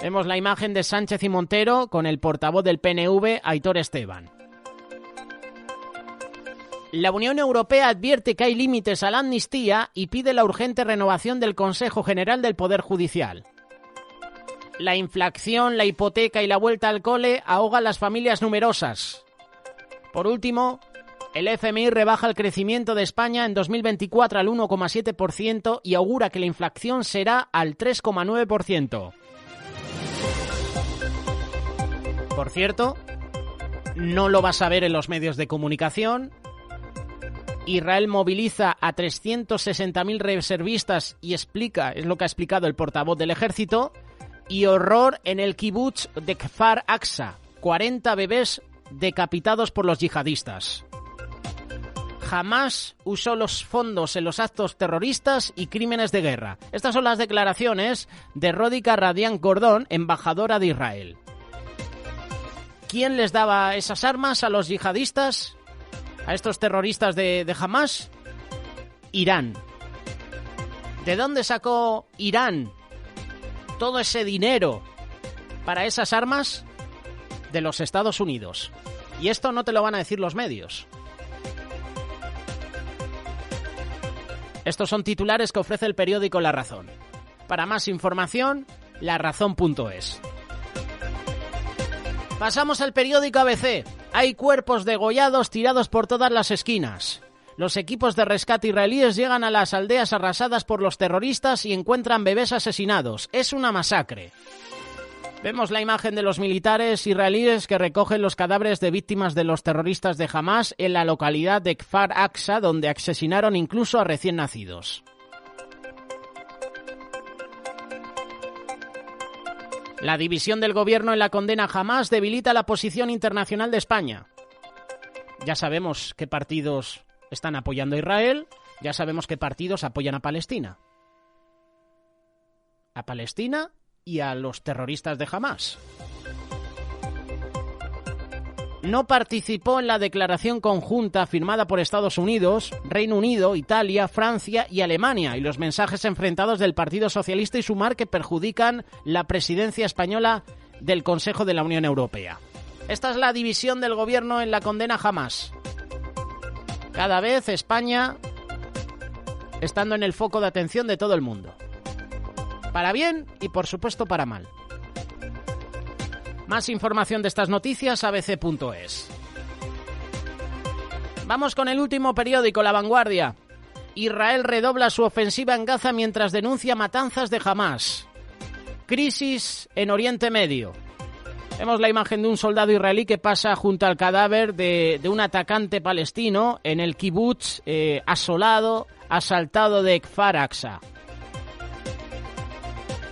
Speaker 1: Vemos la imagen de Sánchez y Montero con el portavoz del PNV, Aitor Esteban. La Unión Europea advierte que hay límites a la amnistía y pide la urgente renovación del Consejo General del Poder Judicial. La inflación, la hipoteca y la vuelta al cole ahogan las familias numerosas. Por último, el FMI rebaja el crecimiento de España en 2024 al 1,7% y augura que la inflación será al 3,9%. Por cierto, no lo vas a ver en los medios de comunicación. Israel moviliza a 360.000 reservistas y explica, es lo que ha explicado el portavoz del ejército, y horror en el kibutz de Kfar Aqsa, 40 bebés decapitados por los yihadistas. Jamás usó los fondos en los actos terroristas y crímenes de guerra. Estas son las declaraciones de Ródica Radian Gordón, embajadora de Israel. ¿Quién les daba esas armas a los yihadistas? A estos terroristas de Hamas. Irán. ¿De dónde sacó Irán todo ese dinero para esas armas? De los Estados Unidos. Y esto no te lo van a decir los medios. Estos son titulares que ofrece el periódico La Razón. Para más información, larazón.es. Pasamos al periódico ABC. Hay cuerpos degollados tirados por todas las esquinas. Los equipos de rescate israelíes llegan a las aldeas arrasadas por los terroristas y encuentran bebés asesinados. Es una masacre. Vemos la imagen de los militares israelíes que recogen los cadáveres de víctimas de los terroristas de Hamás en la localidad de Kfar Aqsa, donde asesinaron incluso a recién nacidos. La división del gobierno en la condena a Hamás debilita la posición internacional de España. Ya sabemos qué partidos están apoyando a Israel, ya sabemos qué partidos apoyan a Palestina. A Palestina y a los terroristas de Hamás. No participó en la declaración conjunta firmada por Estados Unidos, Reino Unido, Italia, Francia y Alemania, y los mensajes enfrentados del Partido Socialista y Sumar que perjudican la presidencia española del Consejo de la Unión Europea. Esta es la división del gobierno en la condena a Hamás. Cada vez España estando en el foco de atención de todo el mundo. Para bien y por supuesto para mal. Más información de estas noticias, abc.es. Vamos con el último periódico, La Vanguardia. Israel redobla su ofensiva en Gaza mientras denuncia matanzas de Hamás. Crisis en Oriente Medio. Vemos la imagen de un soldado israelí que pasa junto al cadáver de un atacante palestino en el kibutz asaltado de Kfar Aqsa.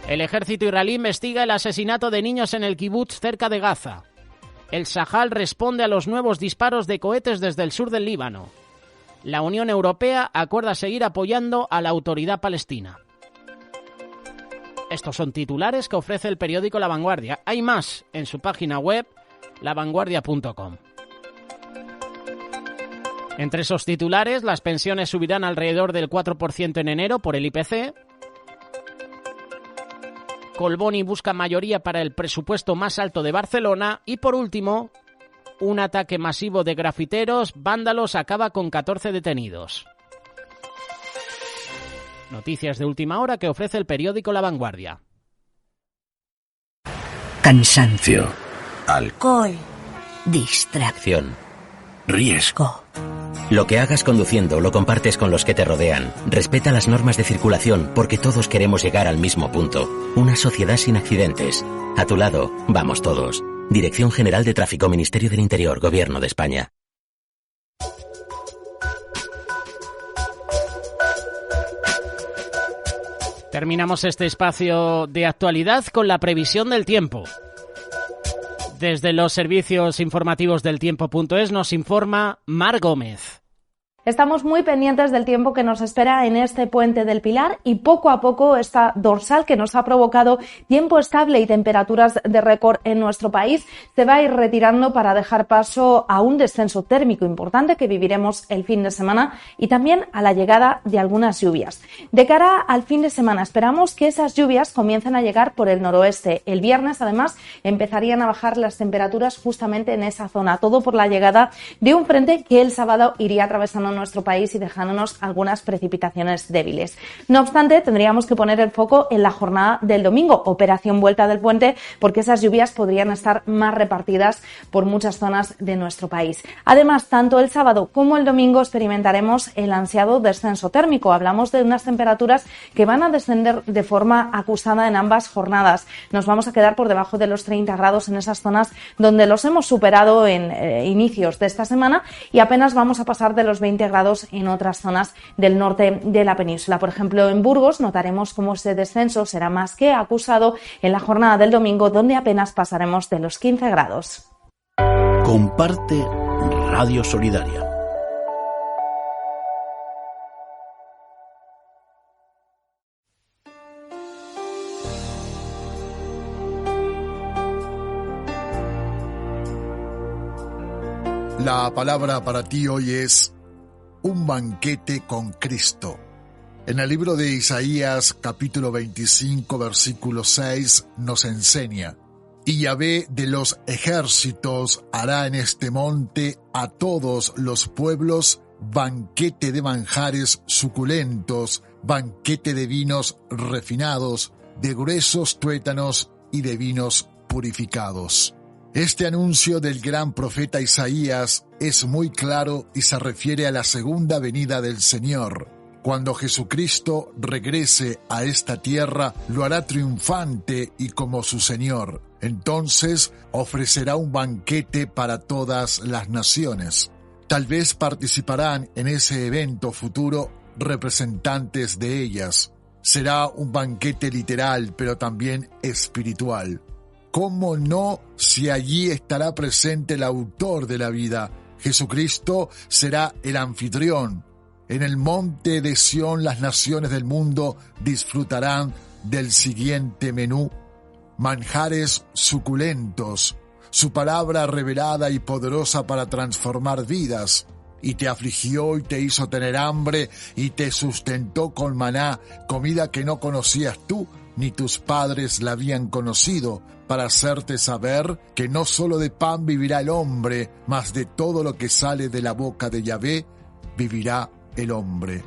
Speaker 1: El ejército israelí investiga el asesinato de niños en el kibutz cerca de Gaza. El Sahal responde a los nuevos disparos de cohetes desde el sur del Líbano. La Unión Europea acuerda seguir apoyando a la autoridad palestina. Estos son titulares que ofrece el periódico La Vanguardia. Hay más en su página web, lavanguardia.com. Entre esos titulares, las pensiones subirán alrededor del 4% en enero por el IPC. Colboni busca mayoría para el presupuesto más alto de Barcelona. Y por último, un ataque masivo de grafiteros, vándalos, acaba con 14 detenidos. Noticias de última hora que ofrece el periódico La Vanguardia.
Speaker 13: Cansancio.
Speaker 14: Alcohol. Distracción.
Speaker 13: Riesgo.
Speaker 11: Lo que hagas conduciendo lo compartes con los que te rodean. Respeta las normas de circulación porque todos queremos llegar al mismo punto. Una sociedad sin accidentes. A tu lado, vamos todos. Dirección General de Tráfico, Ministerio del Interior, Gobierno de España.
Speaker 1: Terminamos este espacio de actualidad con la previsión del tiempo. Desde los servicios informativos del tiempo.es nos informa Mar Gómez.
Speaker 15: Estamos muy pendientes del tiempo que nos espera en este puente del Pilar y poco a poco esta dorsal que nos ha provocado tiempo estable y temperaturas de récord en nuestro país se va a ir retirando para dejar paso a un descenso térmico importante que viviremos el fin de semana y también a la llegada de algunas lluvias. De cara al fin de semana esperamos que esas lluvias comiencen a llegar por el noroeste. El viernes además empezarían a bajar las temperaturas justamente en esa zona, todo por la llegada de un frente que el sábado iría atravesando nuestro país y dejándonos algunas precipitaciones débiles. No obstante, tendríamos que poner el foco en la jornada del domingo, operación vuelta del puente, porque esas lluvias podrían estar más repartidas por muchas zonas de nuestro país. Además, tanto el sábado como el domingo experimentaremos el ansiado descenso térmico. Hablamos de unas temperaturas que van a descender de forma acusada en ambas jornadas. Nos vamos a quedar por debajo de los 30 grados en esas zonas donde los hemos superado en inicios de esta semana y apenas vamos a pasar de los 20 grados en otras zonas del norte de la península. Por ejemplo, en Burgos notaremos cómo ese descenso será más que acusado en la jornada del domingo, donde apenas pasaremos de los 15 grados.
Speaker 8: Comparte Radio Solidaria.
Speaker 16: La palabra para ti hoy es un banquete con Cristo. En el libro de Isaías, capítulo 25, versículo 6, nos enseña: y Yahvé de los ejércitos hará en este monte a todos los pueblos banquete de manjares suculentos, banquete de vinos refinados, de gruesos tuétanos y de vinos purificados. Este anuncio del gran profeta Isaías es muy claro y se refiere a la segunda venida del Señor. Cuando Jesucristo regrese a esta tierra, lo hará triunfante y como su Señor. Entonces ofrecerá un banquete para todas las naciones. Tal vez participarán en ese evento futuro representantes de ellas. Será un banquete literal, pero también espiritual. ¿Cómo no si allí estará presente el autor de la vida? Jesucristo será el anfitrión. En el monte de Sión las naciones del mundo disfrutarán del siguiente menú: manjares suculentos, su palabra revelada y poderosa para transformar vidas. Y te afligió y te hizo tener hambre y te sustentó con maná, comida que no conocías tú ni tus padres la habían conocido, para hacerte saber que no solo de pan vivirá el hombre, mas de todo lo que sale de la boca de Yahvé vivirá el hombre.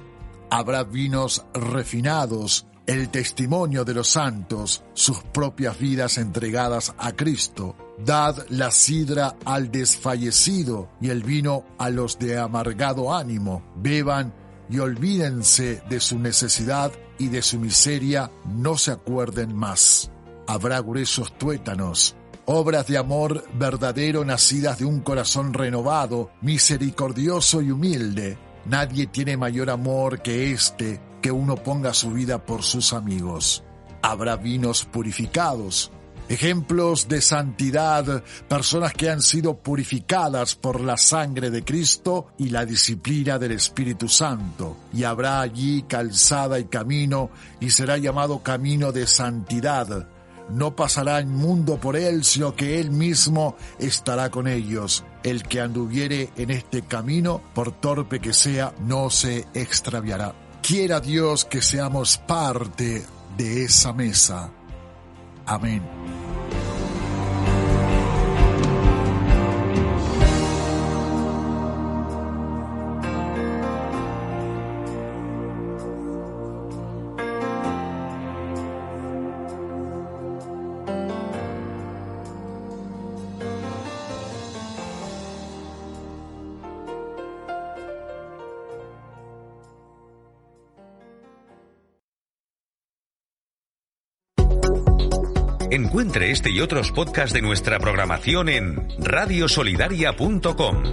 Speaker 16: Habrá vinos refinados, el testimonio de los santos, sus propias vidas entregadas a Cristo. Dad la sidra al desfallecido y el vino a los de amargado ánimo. Beban y olvídense de su necesidad y de su miseria, no se acuerden más. Habrá gruesos tuétanos, obras de amor verdadero nacidas de un corazón renovado, misericordioso y humilde. Nadie tiene mayor amor que este, que uno ponga su vida por sus amigos. Habrá vinos purificados, ejemplos de santidad, personas que han sido purificadas por la sangre de Cristo y la disciplina del Espíritu Santo. Y habrá allí calzada y camino, y será llamado camino de santidad. No pasará inmundo por él, sino que él mismo estará con ellos. El que anduviere en este camino, por torpe que sea, no se extraviará. Quiera Dios que seamos parte de esa mesa. Amén.
Speaker 3: Encuentre este y otros podcasts de nuestra programación en radiosolidaria.com.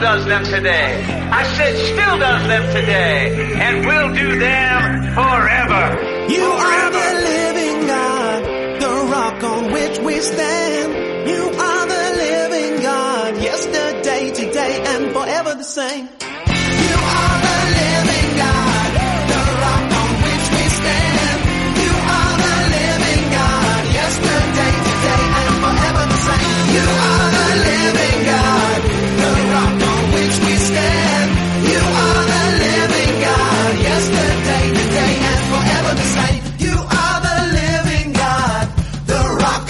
Speaker 17: Does them today. I said still does them today and will do them forever.
Speaker 2: You are the living God, the rock on which we stand. You are the living God, yesterday, today, and forever the same. You are the living God, the rock on which we stand. You are the living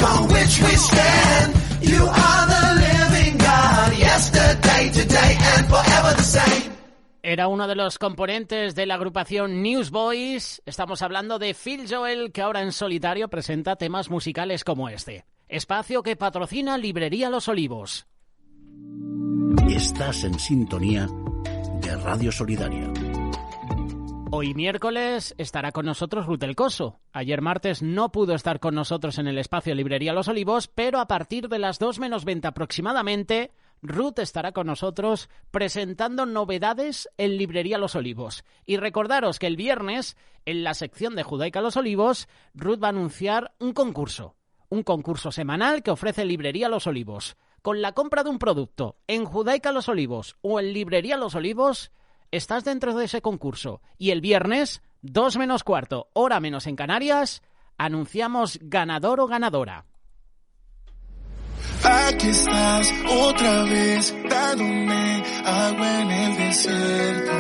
Speaker 2: rock on which we stand. You are the living God, yesterday, today, and forever the same.
Speaker 1: Era uno de los componentes de la agrupación Newsboys. Estamos hablando de Phil Joel, que ahora en solitario presenta temas musicales como este. Espacio que patrocina Librería Los Olivos.
Speaker 8: Estás en sintonía de Radio Solidaria.
Speaker 1: Hoy miércoles estará con nosotros Ruth del Coso. Ayer martes no pudo estar con nosotros en el espacio Librería Los Olivos, pero a partir de las 2 menos 20 aproximadamente, Ruth estará con nosotros presentando novedades en Librería Los Olivos. Y recordaros que el viernes, en la sección de Judaica Los Olivos, Ruth va a anunciar un concurso semanal que ofrece Librería Los Olivos. Con la compra de un producto en Judaica Los Olivos o en Librería Los Olivos, estás dentro de ese concurso. Y el viernes, 2 menos cuarto, hora menos en Canarias, anunciamos ganador o ganadora.
Speaker 5: Aquí estás otra vez dándome agua en el desierto.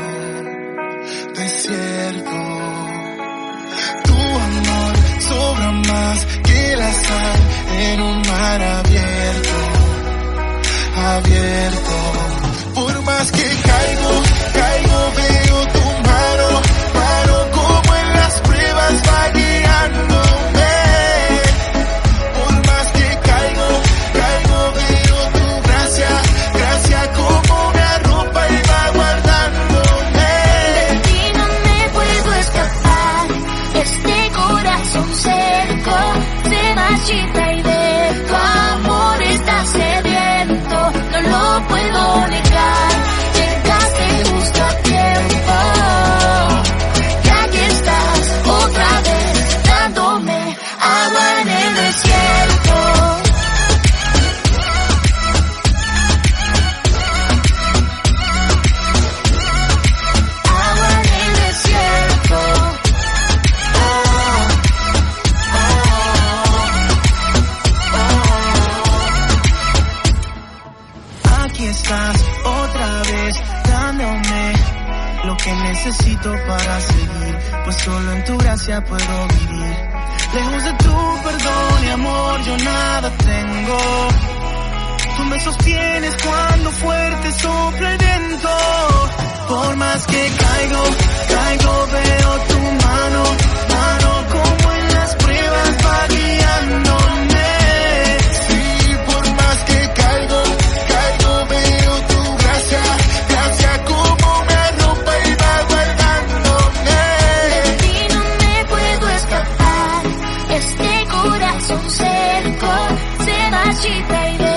Speaker 5: Tu amor sobra más que la sal en un mar abierto. Por más que caigo, veo tu mano como en las pruebas va guiándome. Por más que caigo, veo tu gracia como me arropa y va guardándome.
Speaker 4: De ti no me puedo escapar, este corazón cerco se marchita y de tu amor está sediento, no lo puedo negar, llegaste justo a tiempo, y aquí estás otra vez dándome agua en el desierto. Agua en el desierto.
Speaker 5: Aquí estás otra vez dándome lo que necesito para seguir, pues solo en tu gracia puedo vivir. Lejos de tu perdón y amor yo nada tengo. Tú me sostienes cuando fuerte sopla el viento. Por más que caigo, veo tu mano como en las pruebas va guiándome. Sí, por más que caigo, veo tu gracia como me arropa y va guardándome.
Speaker 4: De ti no me puedo escapar, este corazón cerco se marchita y de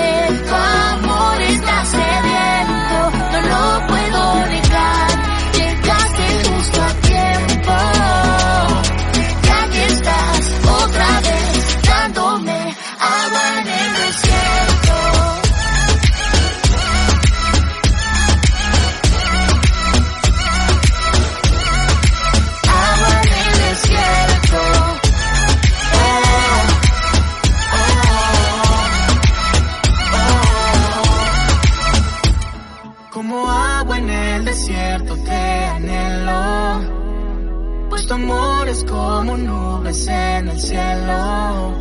Speaker 4: tu amor está sediento, no lo puedo negar, llegaste justo a tiempo, y aquí estás otra vez dándome agua en el desierto. Agua en el desierto.
Speaker 5: Como agua en el desierto te anhelo, pues tu amor es como nubes en el cielo.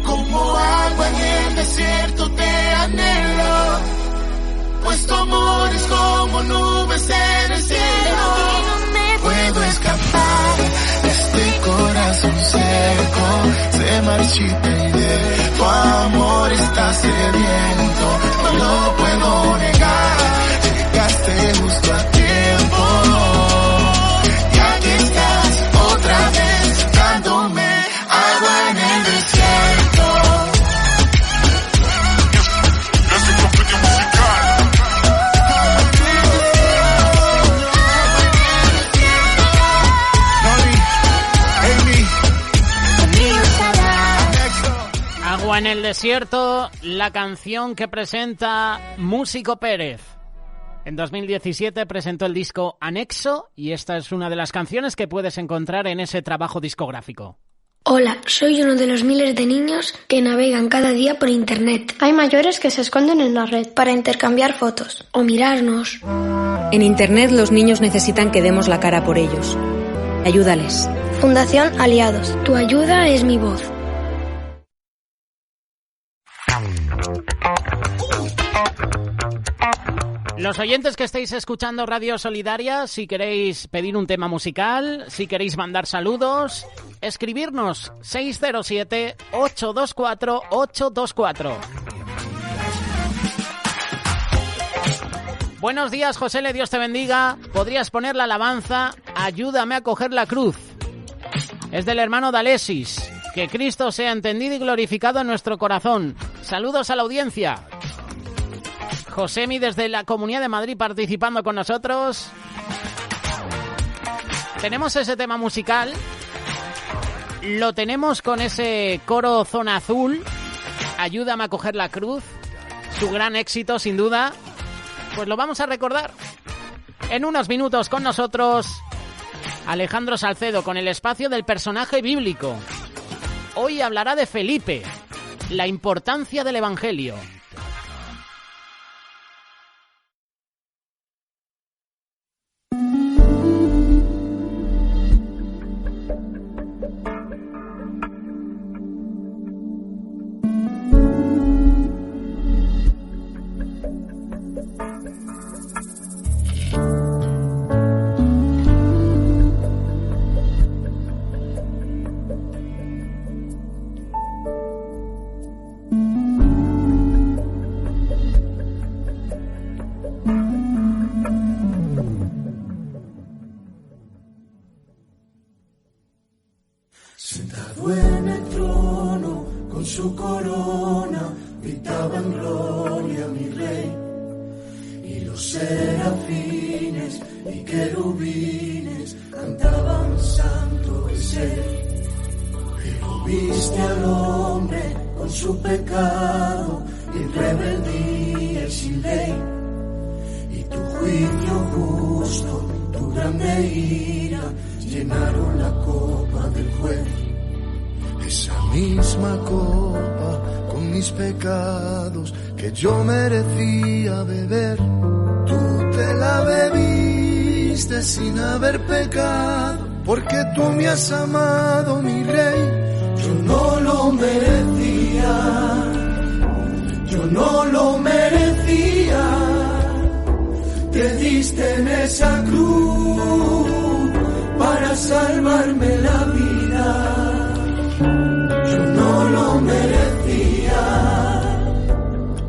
Speaker 5: Como agua en el desierto te anhelo, pues tu amor es como nubes en el cielo.
Speaker 4: No me
Speaker 5: Puedo escapar, este corazón seco se marchita y de tu amor está sediento, no lo puedo negar, llegaste justo a tiempo, y aquí estás otra vez dándome agua en el desierto.
Speaker 1: Agua en el desierto, la canción que presenta Músico Pérez. En 2017 presentó el disco Anexo y esta es una de las canciones que puedes encontrar en ese trabajo discográfico.
Speaker 18: Hola, soy uno de los miles de niños que navegan cada día por internet. Hay mayores que se esconden en la red para intercambiar fotos o mirarnos.
Speaker 19: En internet los niños necesitan que demos la cara por ellos. Ayúdales.
Speaker 18: Fundación Aliados. Tu ayuda es mi voz.
Speaker 1: Los oyentes que estéis escuchando Radio Solidaria, si queréis pedir un tema musical, si queréis mandar saludos, escribirnos 607-824-824. Buenos días, José Le, Dios te bendiga. ¿Podrías poner la alabanza Ayúdame a coger la cruz? Es del hermano D'Alessis. Que Cristo sea entendido y glorificado en nuestro corazón. Saludos a la audiencia. Josemi desde la Comunidad de Madrid participando con nosotros. Tenemos ese tema musical. Lo tenemos con ese coro Zona Azul. Ayúdame a coger la cruz. Su gran éxito, sin duda. Pues lo vamos a recordar. En unos minutos con nosotros, Alejandro Salcedo con el espacio del personaje bíblico. Hoy hablará de Felipe, la importancia del Evangelio.
Speaker 5: Sentado en el trono, con su corona, gritaban gloria a mi rey. Y los serafines y querubines cantaban santo es él. Pero viste al hombre con su pecado y rebeldía y sin ley. Y tu juicio justo, tu grande ira, llenaron la copa del juez. Esa misma copa con mis pecados que yo merecía beber. Tú te la bebiste sin haber pecado, porque tú me has amado, mi rey. Yo no lo merecía, yo no lo merecía. Te diste en esa cruz para salvarme la vida. Yo no lo merecía,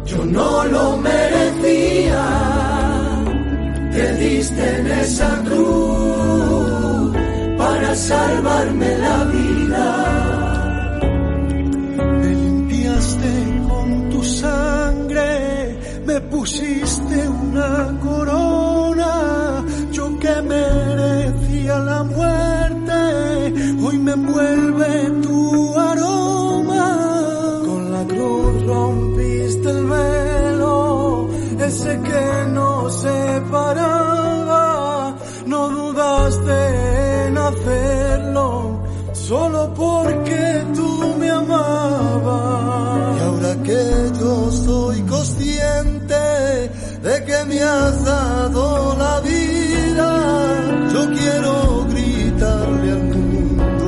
Speaker 5: yo no lo merecía. Te diste en esa cruz para salvarme la vida. Me limpiaste con tu sangre, me pusiste una corona. Yo que merecía la muerte, hoy me envuelve tu aroma. Con la cruz rompiste el velo, ese que nos separaba. No dudaste en hacerlo, solo porque tú me amabas. Y ahora que yo soy consciente de que me has dado la vida, yo quiero gritarle al mundo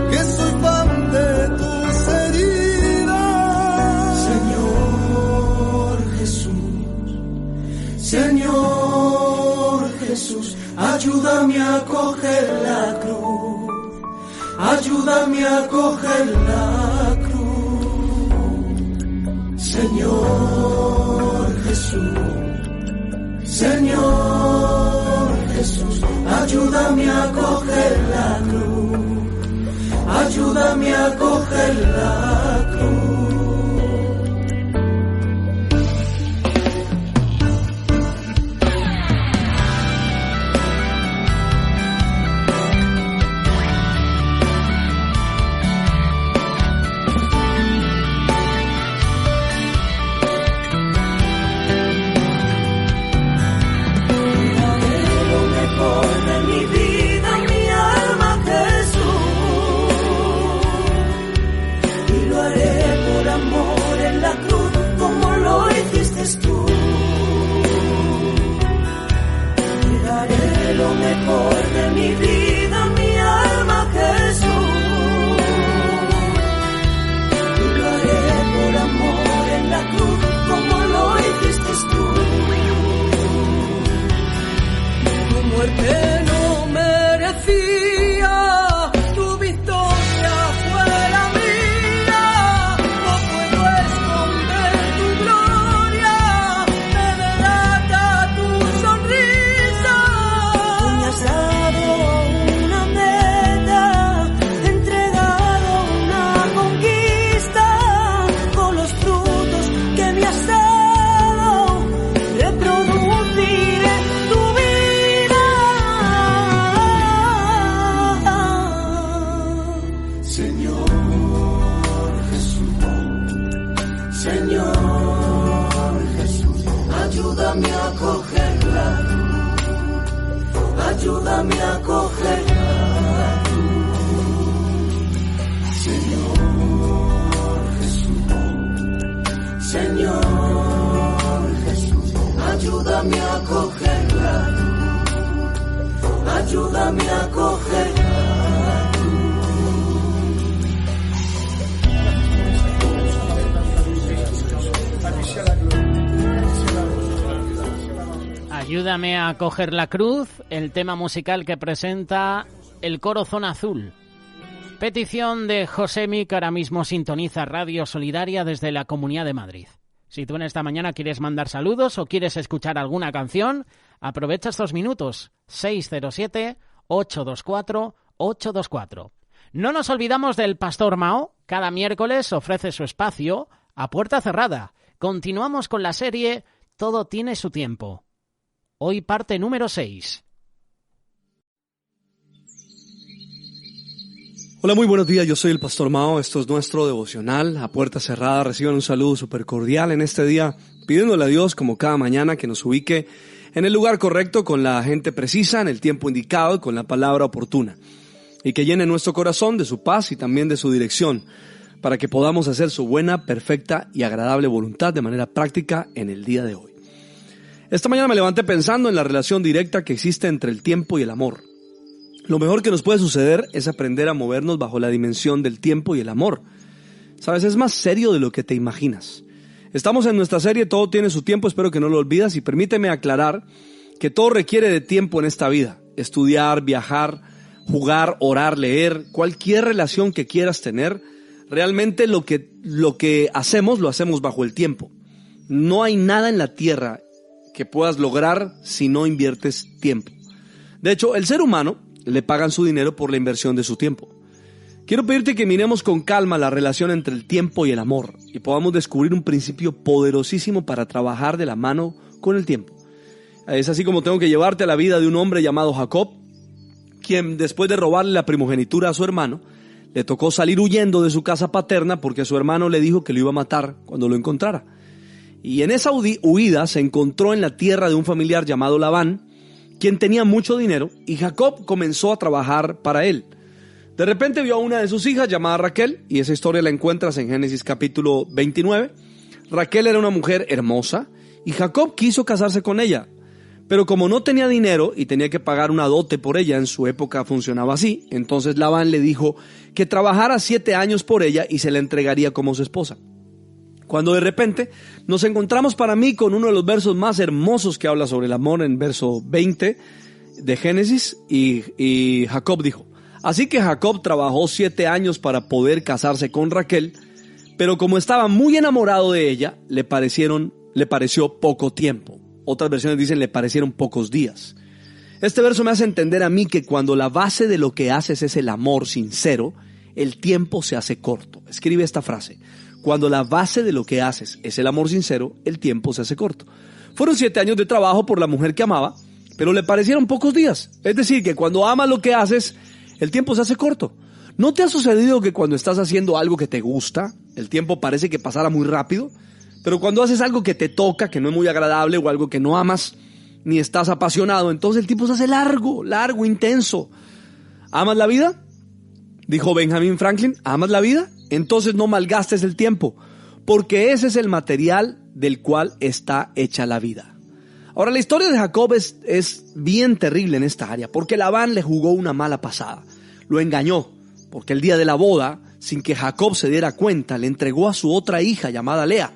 Speaker 5: que soy fan de tus heridas. Señor Jesús, Señor Jesús, ayúdame a coger la cruz, ayúdame a coger la cruz. Señor Jesús, Señor Jesús, ayúdame a coger la cruz, ayúdame a coger la cruz. Lo haré Señor Jesús, ayúdame a cogerla, ayúdame a cogerla. Señor Jesús, Señor Jesús, ayúdame a cogerla, ayúdame a cogerla.
Speaker 1: Ayúdame a coger la cruz, el tema musical que presenta el coro Zona Azul. Petición de Josemi, que ahora mismo sintoniza Radio Solidaria desde la Comunidad de Madrid. Si tú en esta mañana quieres mandar saludos o quieres escuchar alguna canción, aprovecha estos minutos. 607-824-824. No nos olvidamos del Pastor Mao. Cada miércoles ofrece su espacio a puerta cerrada. Continuamos con la serie Todo tiene su tiempo. Hoy parte número 6.
Speaker 20: Hola, muy buenos días, yo soy el Pastor Mao, esto es nuestro devocional a puerta cerrada. Reciban un saludo súper cordial en este día, pidiéndole a Dios como cada mañana que nos ubique en el lugar correcto, con la gente precisa, en el tiempo indicado y con la palabra oportuna. Y que llene nuestro corazón de su paz y también de su dirección, para que podamos hacer su buena, perfecta y agradable voluntad de manera práctica en el día de hoy. Esta mañana me levanté pensando en la relación directa que existe entre el tiempo y el amor. Lo mejor que nos puede suceder es aprender a movernos bajo la dimensión del tiempo y el amor. Sabes, es más serio de lo que te imaginas. Estamos en nuestra serie Todo tiene su tiempo, espero que no lo olvides, y permíteme aclarar que todo requiere de tiempo en esta vida. Estudiar, viajar, jugar, orar, leer, cualquier relación que quieras tener, realmente lo que hacemos, lo hacemos bajo el tiempo. No hay nada en la tierra que puedas lograr si no inviertes tiempo. De hecho, el ser humano le pagan su dinero por la inversión de su tiempo. Quiero pedirte que miremos con calma la relación entre el tiempo y el amor y podamos descubrir un principio poderosísimo para trabajar de la mano con el tiempo. Es así como tengo que llevarte a la vida de un hombre llamado Jacob, quien después de robarle la primogenitura a su hermano, le tocó salir huyendo de su casa paterna porque su hermano le dijo que lo iba a matar cuando lo encontrara. Y en esa huida se encontró en la tierra de un familiar llamado Labán, quien tenía mucho dinero, y Jacob comenzó a trabajar para él. De repente vio a una de sus hijas llamada Raquel, y esa historia la encuentras en Génesis capítulo 29. Raquel era una mujer hermosa, y Jacob quiso casarse con ella. Pero como no tenía dinero y tenía que pagar una dote por ella, en su época funcionaba así, entonces Labán le dijo que trabajara 7 años por ella y se la entregaría como su esposa. Cuando de repente nos encontramos para mí con uno de los versos más hermosos que habla sobre el amor, en verso 20 de Génesis, y Jacob dijo: así que Jacob trabajó 7 años para poder casarse con Raquel, pero como estaba muy enamorado de ella, le pareció poco tiempo. Otras versiones dicen le parecieron pocos días. Este verso me hace entender a mí que cuando la base de lo que haces es el amor sincero, el tiempo se hace corto. Escribe esta frase: cuando la base de lo que haces es el amor sincero, el tiempo se hace corto. Fueron 7 años de trabajo por la mujer que amaba, pero le parecieron pocos días. Es decir, que cuando amas lo que haces, el tiempo se hace corto. ¿No te ha sucedido que cuando estás haciendo algo que te gusta, el tiempo parece que pasara muy rápido? Pero cuando haces algo que te toca, que no es muy agradable, o algo que no amas, ni estás apasionado, entonces el tiempo se hace largo, intenso. ¿Amas la vida? Dijo Benjamin Franklin, ¿amas la vida? Entonces no malgastes el tiempo, porque ese es el material del cual está hecha la vida. Ahora, la historia de Jacob es bien terrible en esta área, porque Labán le jugó una mala pasada. Lo engañó, porque el día de la boda, sin que Jacob se diera cuenta, le entregó a su otra hija llamada Lea.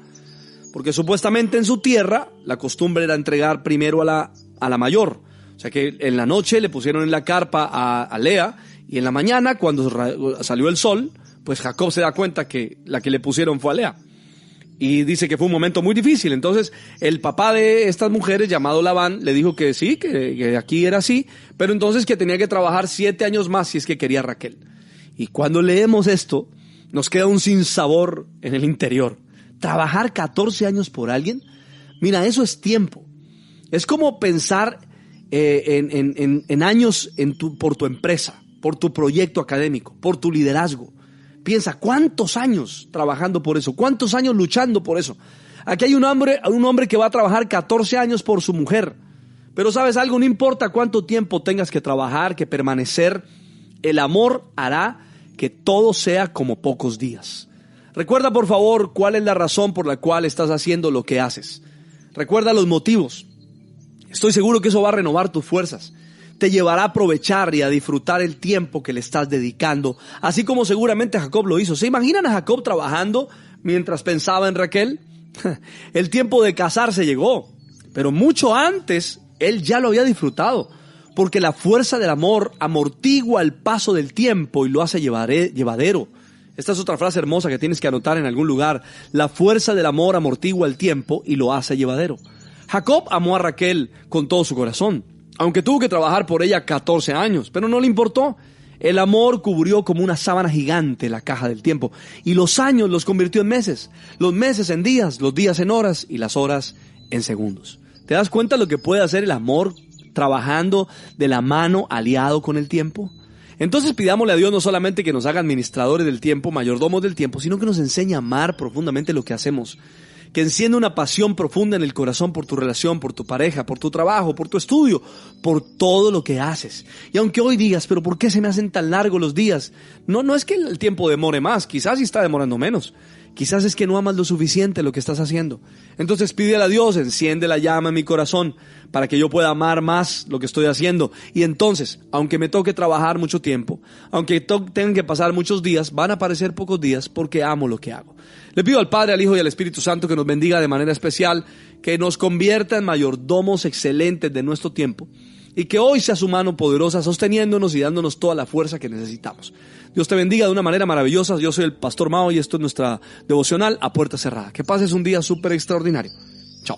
Speaker 20: Porque supuestamente en su tierra la costumbre era entregar primero a la mayor. O sea que en la noche le pusieron en la carpa a Lea, y en la mañana, cuando salió el sol, pues Jacob se da cuenta que la que le pusieron fue a Lea. Y dice que fue un momento muy difícil. Entonces el papá de estas mujeres, llamado Labán, le dijo que sí, que aquí era así, pero entonces que tenía que trabajar 7 años más si es que quería a Raquel. Y cuando leemos esto, nos queda un sinsabor en el interior. Trabajar 14 años por alguien, mira, eso es tiempo. Es como pensar en años por tu empresa, por tu proyecto académico, por tu liderazgo. Piensa, ¿cuántos años trabajando por eso? ¿Cuántos años luchando por eso? Aquí hay un hombre que va a trabajar 14 años por su mujer. Pero ¿sabes algo? No importa cuánto tiempo tengas que trabajar, que permanecer, el amor hará que todo sea como pocos días. Recuerda, por favor, cuál es la razón por la cual estás haciendo lo que haces. Recuerda los motivos. Estoy seguro que eso va a renovar tus fuerzas. Te llevará a aprovechar y a disfrutar el tiempo que le estás dedicando, así como seguramente Jacob lo hizo. ¿Se imaginan a Jacob trabajando mientras pensaba en Raquel? El tiempo de casarse llegó, pero mucho antes él ya lo había disfrutado, porque la fuerza del amor amortigua el paso del tiempo y lo hace llevadero. Esta es otra frase hermosa que tienes que anotar en algún lugar. La fuerza del amor amortigua el tiempo y lo hace llevadero. Jacob amó a Raquel con todo su corazón, aunque tuvo que trabajar por ella 14 años, pero no le importó. El amor cubrió como una sábana gigante la caja del tiempo, y los años los convirtió en meses, los meses en días, los días en horas y las horas en segundos. ¿Te das cuenta lo que puede hacer el amor trabajando de la mano, aliado con el tiempo? Entonces pidámosle a Dios no solamente que nos haga administradores del tiempo, mayordomos del tiempo, sino que nos enseñe a amar profundamente lo que hacemos. Que encienda una pasión profunda en el corazón por tu relación, por tu pareja, por tu trabajo, por tu estudio, por todo lo que haces. Y aunque hoy digas, pero ¿por qué se me hacen tan largos los días? No es que el tiempo demore más, quizás sí está demorando menos. Quizás es que no amas lo suficiente lo que estás haciendo. Entonces pídele a Dios, enciende la llama en mi corazón para que yo pueda amar más lo que estoy haciendo. Y entonces, aunque me toque trabajar mucho tiempo, aunque tengan que pasar muchos días, van a parecer pocos días porque amo lo que hago. Le pido al Padre, al Hijo y al Espíritu Santo que nos bendiga de manera especial, que nos convierta en mayordomos excelentes de nuestro tiempo y que hoy sea su mano poderosa sosteniéndonos y dándonos toda la fuerza que necesitamos. Dios te bendiga de una manera maravillosa. Yo soy el Pastor Mao y esto es nuestra devocional a puerta cerrada. Que pases un día súper extraordinario. Chao.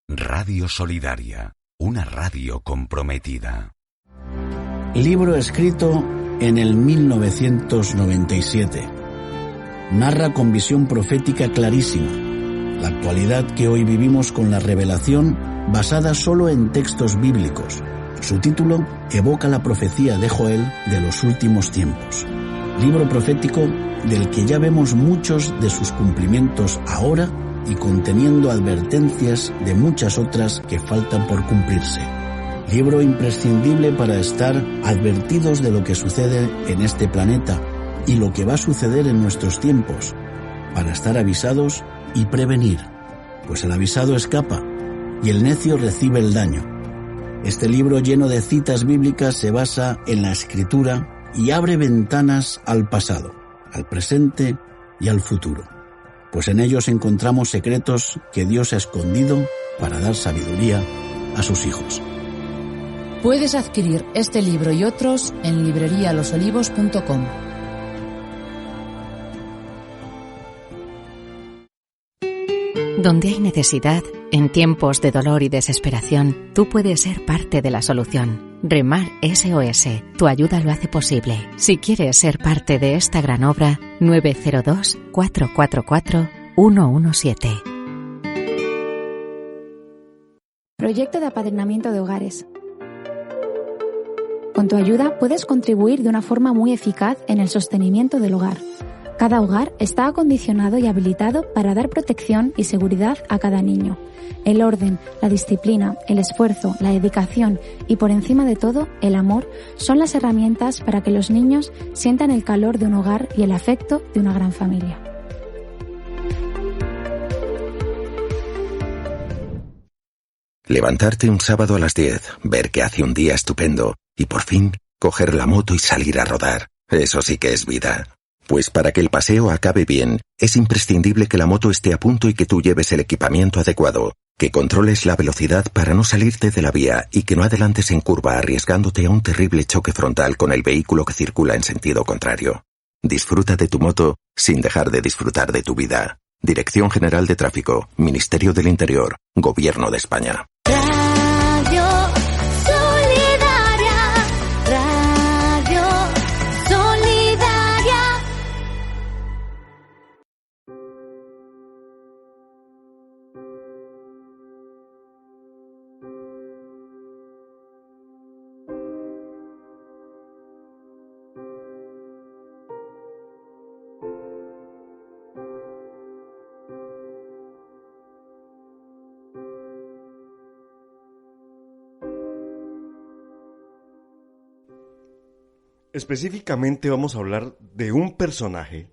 Speaker 3: Radio Solidaria, una radio comprometida.
Speaker 8: Libro escrito en el 1997. Narra con visión profética clarísima la actualidad que hoy vivimos con la revelación basada solo en textos bíblicos. Su título evoca la profecía de Joel de los últimos tiempos. Libro profético del que ya vemos muchos de sus cumplimientos ahora y conteniendo advertencias de muchas otras que faltan por cumplirse. Libro imprescindible para estar advertidos de lo que sucede en este planeta y lo que va a suceder en nuestros tiempos, para estar avisados y prevenir, pues el avisado escapa y el necio recibe el daño. Este libro lleno de citas bíblicas se basa en la Escritura y abre ventanas al pasado, al presente y al futuro, pues en ellos encontramos secretos que Dios ha escondido para dar sabiduría a sus hijos.
Speaker 7: Puedes adquirir este libro y otros en librerialosolivos.com.
Speaker 12: Donde hay necesidad, en tiempos de dolor y desesperación, tú puedes ser parte de la solución. Remar SOS, tu ayuda lo hace posible. Si quieres ser parte de esta gran obra, 902-444-117.
Speaker 21: Proyecto de apadrinamiento de hogares. Con tu ayuda puedes contribuir de una forma muy eficaz en el sostenimiento del hogar. Cada hogar está acondicionado y habilitado para dar protección y seguridad a cada niño. El orden, la disciplina, el esfuerzo, la dedicación y, por encima de todo, el amor son las herramientas para que los niños sientan el calor de un hogar y el afecto de una gran familia.
Speaker 22: Levantarte un sábado a las 10, ver que hace un día estupendo y por fin coger la moto y salir a rodar. Eso sí que es vida. Pues para que el paseo acabe bien, es imprescindible que la moto esté a punto y que tú lleves el equipamiento adecuado, que controles la velocidad para no salirte de la vía y que no adelantes en curva arriesgándote a un terrible choque frontal con el vehículo que circula en sentido contrario. Disfruta de tu moto sin dejar de disfrutar de tu vida. Dirección General de Tráfico, Ministerio del Interior, Gobierno de España.
Speaker 4: Radio Solidaria, Radio Solidaria.
Speaker 6: Específicamente vamos a hablar de un personaje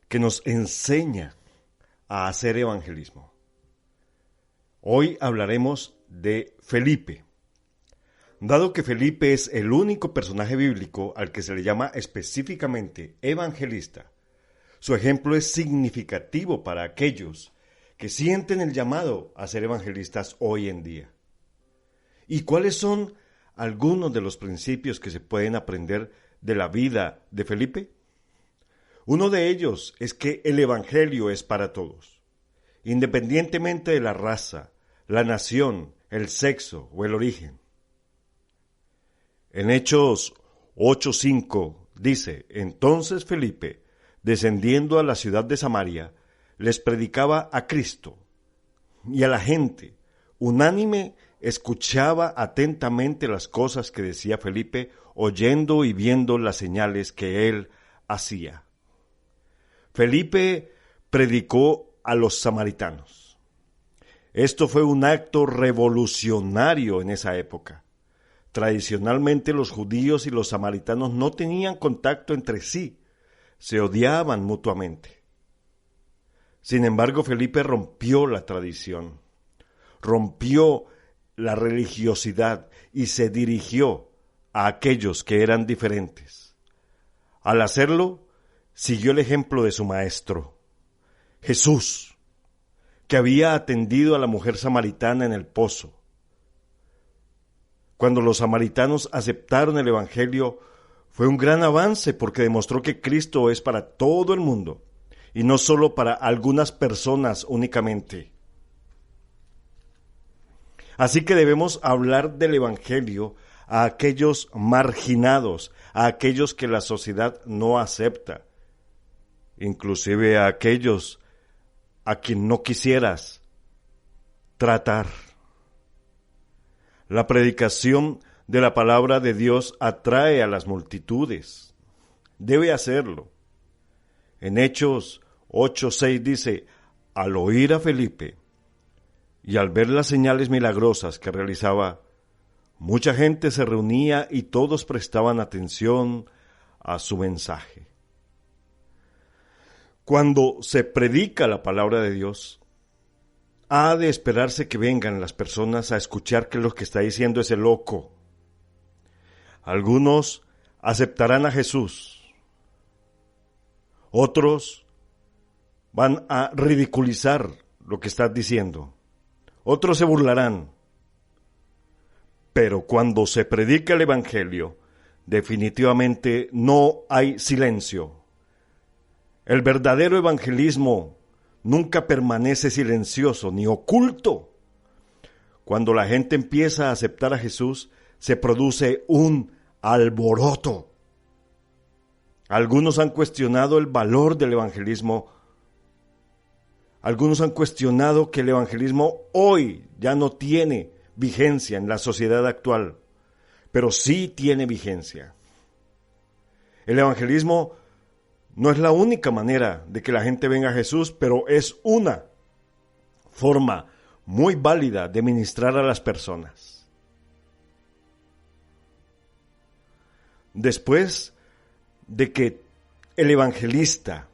Speaker 6: que nos enseña a hacer evangelismo. Hoy hablaremos de Felipe. Dado que Felipe es el único personaje bíblico al que se le llama específicamente evangelista, su ejemplo es significativo para aquellos que sienten el llamado a ser evangelistas hoy en día. ¿Y cuáles son algunos de los principios que se pueden aprender de la vida de Felipe? Uno de ellos es que el evangelio es para todos, independientemente de la raza, la nación, el sexo o el origen. En Hechos 8:5 dice: entonces Felipe, descendiendo a la ciudad de Samaria, les predicaba a Cristo, y a la gente, unánime, escuchaba atentamente las cosas que decía Felipe, oyendo y viendo las señales que él hacía. Felipe predicó a los samaritanos. Esto fue un acto revolucionario en esa época. Tradicionalmente los judíos y los samaritanos no tenían contacto entre sí, se odiaban mutuamente. Sin embargo, Felipe rompió la tradición, rompió la religiosidad y se dirigió a aquellos que eran diferentes. Al hacerlo, siguió el ejemplo de su maestro, Jesús, que había atendido a la mujer samaritana en el pozo. Cuando los samaritanos aceptaron el evangelio, fue un gran avance porque demostró que Cristo es para todo el mundo y no solo para algunas personas únicamente. Así que debemos hablar del evangelio a aquellos marginados, a aquellos que la sociedad no acepta, inclusive a aquellos a quien no quisieras tratar. La predicación de la palabra de Dios atrae a las multitudes. Debe hacerlo. En Hechos 8:6 dice: al oír a Felipe y al ver las señales milagrosas que realizaba, mucha gente se reunía y todos prestaban atención a su mensaje. Cuando se predica la palabra de Dios, ha de esperarse que vengan las personas a escuchar que lo que está diciendo ese loco. Algunos aceptarán a Jesús. Otros van a ridiculizar lo que estás diciendo. Otros se burlarán. Pero cuando se predica el evangelio, definitivamente no hay silencio. El verdadero evangelismo nunca permanece silencioso ni oculto. Cuando la gente empieza a aceptar a Jesús, se produce un alboroto. Algunos han cuestionado el valor del evangelismo. Algunos han cuestionado que el evangelismo hoy ya no tiene vigencia en la sociedad actual, pero sí tiene vigencia. El evangelismo no es la única manera de que la gente venga a Jesús, pero es una forma muy válida de ministrar a las personas. Después de que el evangelista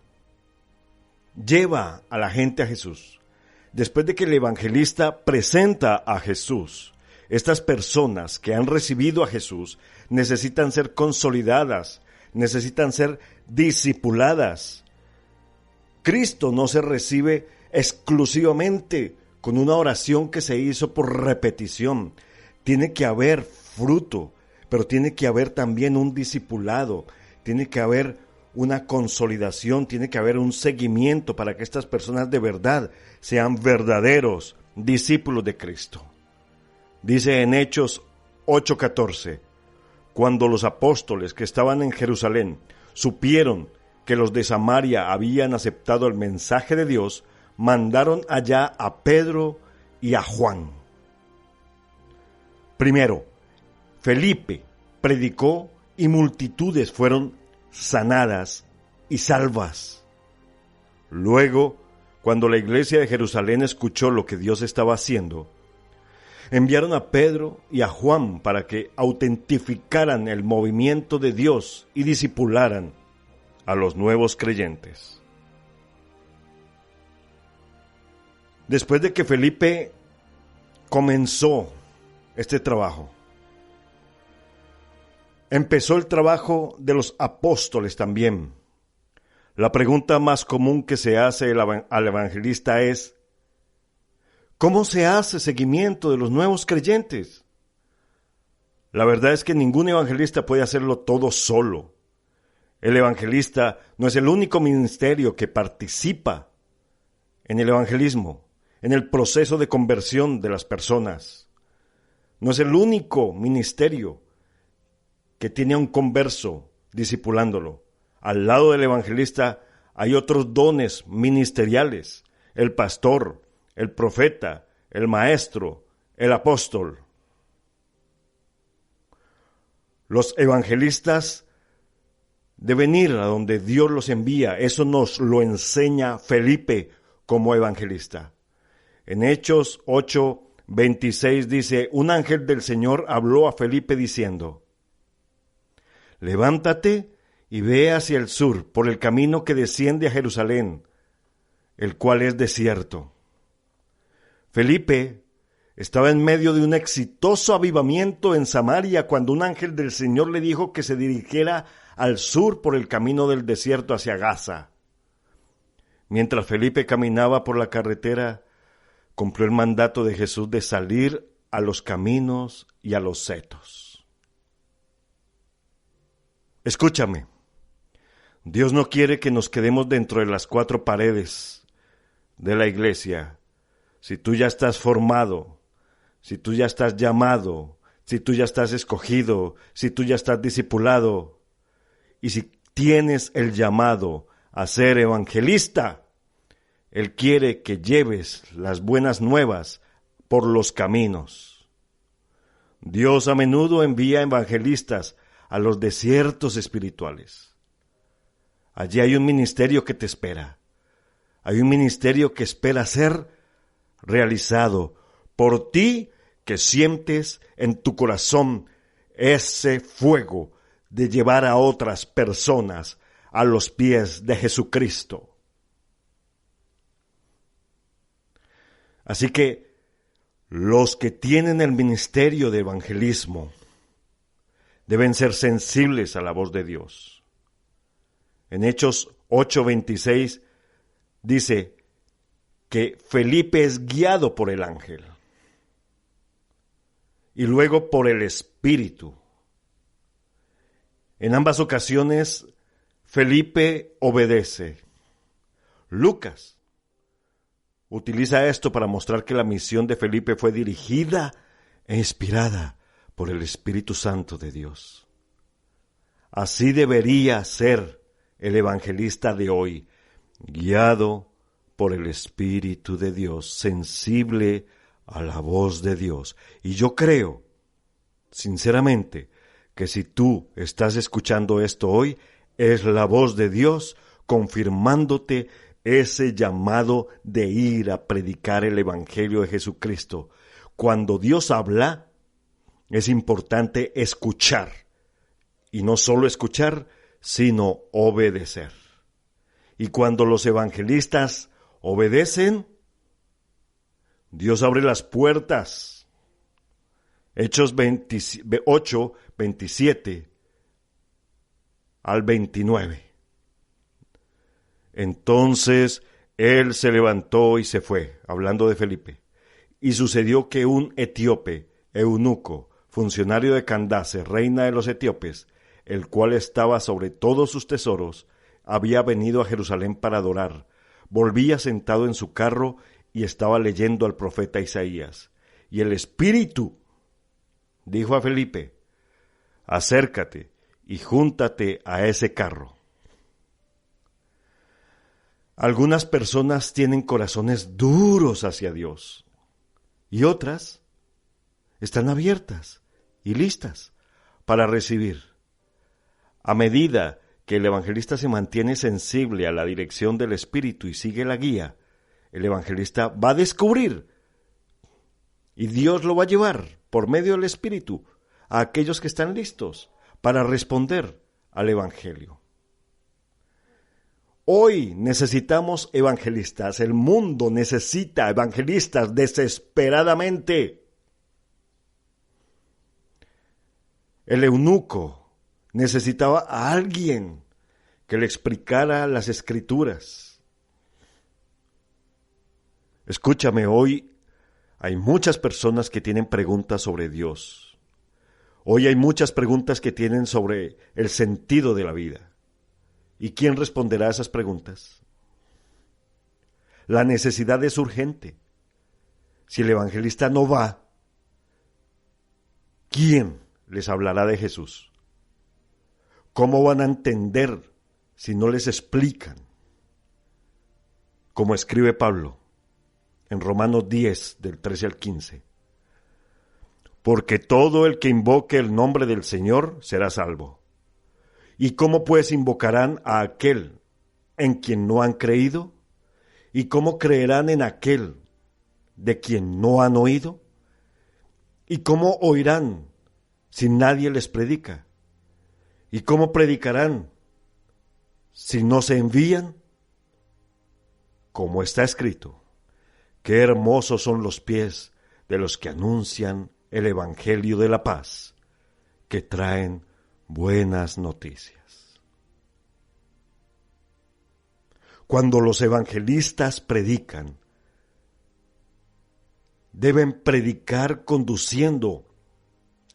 Speaker 6: lleva a la gente a Jesús, después de que el evangelista presenta a Jesús, estas personas que han recibido a Jesús necesitan ser consolidadas, necesitan ser discipuladas. Cristo no se recibe exclusivamente con una oración que se hizo por repetición. Tiene que haber fruto, pero tiene que haber también un discipulado, tiene que haber una consolidación, tiene que haber un seguimiento para que estas personas de verdad sean verdaderos discípulos de Cristo. Dice en Hechos 8:14, cuando los apóstoles que estaban en Jerusalén supieron que los de Samaria habían aceptado el mensaje de Dios, mandaron allá a Pedro y a Juan. Primero, Felipe predicó y multitudes fueron sanadas y salvas. Luego, cuando la iglesia de Jerusalén escuchó lo que Dios estaba haciendo, Enviaron a Pedro y a Juan para que autentificaran el movimiento de Dios y discipularan a los nuevos creyentes. Después de que Felipe comenzó este trabajo, empezó el trabajo de los apóstoles también. La pregunta más común que se hace al evangelista es: ¿cómo se hace seguimiento de los nuevos creyentes? La verdad es que ningún evangelista puede hacerlo todo solo. El evangelista no es el único ministerio que participa en el evangelismo, en el proceso de conversión de las personas. No es el único ministerio que tiene a un converso discipulándolo. Al lado del evangelista hay otros dones ministeriales: el pastor, el profeta, el maestro, el apóstol. Los evangelistas deben ir a donde Dios los envía. Eso nos lo enseña Felipe como evangelista. En Hechos 8:26 dice: un ángel del Señor habló a Felipe diciendo: levántate y ve hacia el sur por el camino que desciende a Jerusalén, el cual es desierto. Felipe estaba en medio de un exitoso avivamiento en Samaria cuando un ángel del Señor le dijo que se dirigiera al sur por el camino del desierto hacia Gaza. Mientras Felipe caminaba por la carretera, cumplió el mandato de Jesús de salir a los caminos y a los setos. Escúchame, Dios no quiere que nos quedemos dentro de las cuatro paredes de la iglesia. Si tú ya estás formado, si tú ya estás llamado, si tú ya estás escogido, si tú ya estás discipulado, y si tienes el llamado a ser evangelista, Él quiere que lleves las buenas nuevas por los caminos. Dios a menudo envía evangelistas a los desiertos espirituales. Allí hay un ministerio que te espera. Hay un ministerio que espera ser realizado por ti, que sientes en tu corazón ese fuego de llevar a otras personas a los pies de Jesucristo. Así que los que tienen el ministerio de evangelismo deben ser sensibles a la voz de Dios. En Hechos 8:26 dice que Felipe es guiado por el ángel y luego por el Espíritu. En ambas ocasiones, Felipe obedece. Lucas utiliza esto para mostrar que la misión de Felipe fue dirigida e inspirada por el Espíritu Santo de Dios. Así debería ser el evangelista de hoy, guiado por el Espíritu de Dios, sensible a la voz de Dios. Y yo creo, sinceramente, que si tú estás escuchando esto hoy, es la voz de Dios confirmándote ese llamado de ir a predicar el Evangelio de Jesucristo. Cuando Dios habla, es importante escuchar. Y no solo escuchar, sino obedecer. Y cuando los evangelistas obedecen, Dios abre las puertas. Hechos 8, 27 al 29. Entonces él se levantó y se fue, hablando de Felipe. Y sucedió que un etíope, eunuco, funcionario de Candace, reina de los etíopes, el cual estaba sobre todos sus tesoros, había venido a Jerusalén para adorar. Volvía sentado en su carro y estaba leyendo al profeta Isaías. Y el Espíritu dijo a Felipe: acércate y júntate a ese carro. Algunas personas tienen corazones duros hacia Dios y otras están abiertas y listas para recibir. A medida que el evangelista se mantiene sensible a la dirección del Espíritu y sigue la guía, el evangelista va a descubrir Y Dios lo va a llevar por medio del Espíritu a aquellos que están listos para responder al Evangelio. Hoy necesitamos evangelistas. El mundo necesita evangelistas desesperadamente. El eunuco necesitaba a alguien que le explicara las Escrituras. Escúchame, hoy hay muchas personas que tienen preguntas sobre Dios. Hoy hay muchas preguntas que tienen sobre el sentido de la vida. ¿Y quién responderá a esas preguntas? La necesidad es urgente. Si el evangelista no va, ¿quién les hablará de Jesús? ¿Cómo van a entender si no les explican? Como escribe Pablo en Romanos 10, del 13 al 15. Porque todo el que invoque el nombre del Señor será salvo. ¿Y cómo pues invocarán a aquel en quien no han creído? ¿Y cómo creerán en aquel de quien no han oído? ¿Y cómo oirán si nadie les predica? ¿Y cómo predicarán si no se envían? Como está escrito, qué hermosos son los pies de los que anuncian el Evangelio de la paz, que traen buenas noticias. Cuando los evangelistas predican, deben predicar conduciendo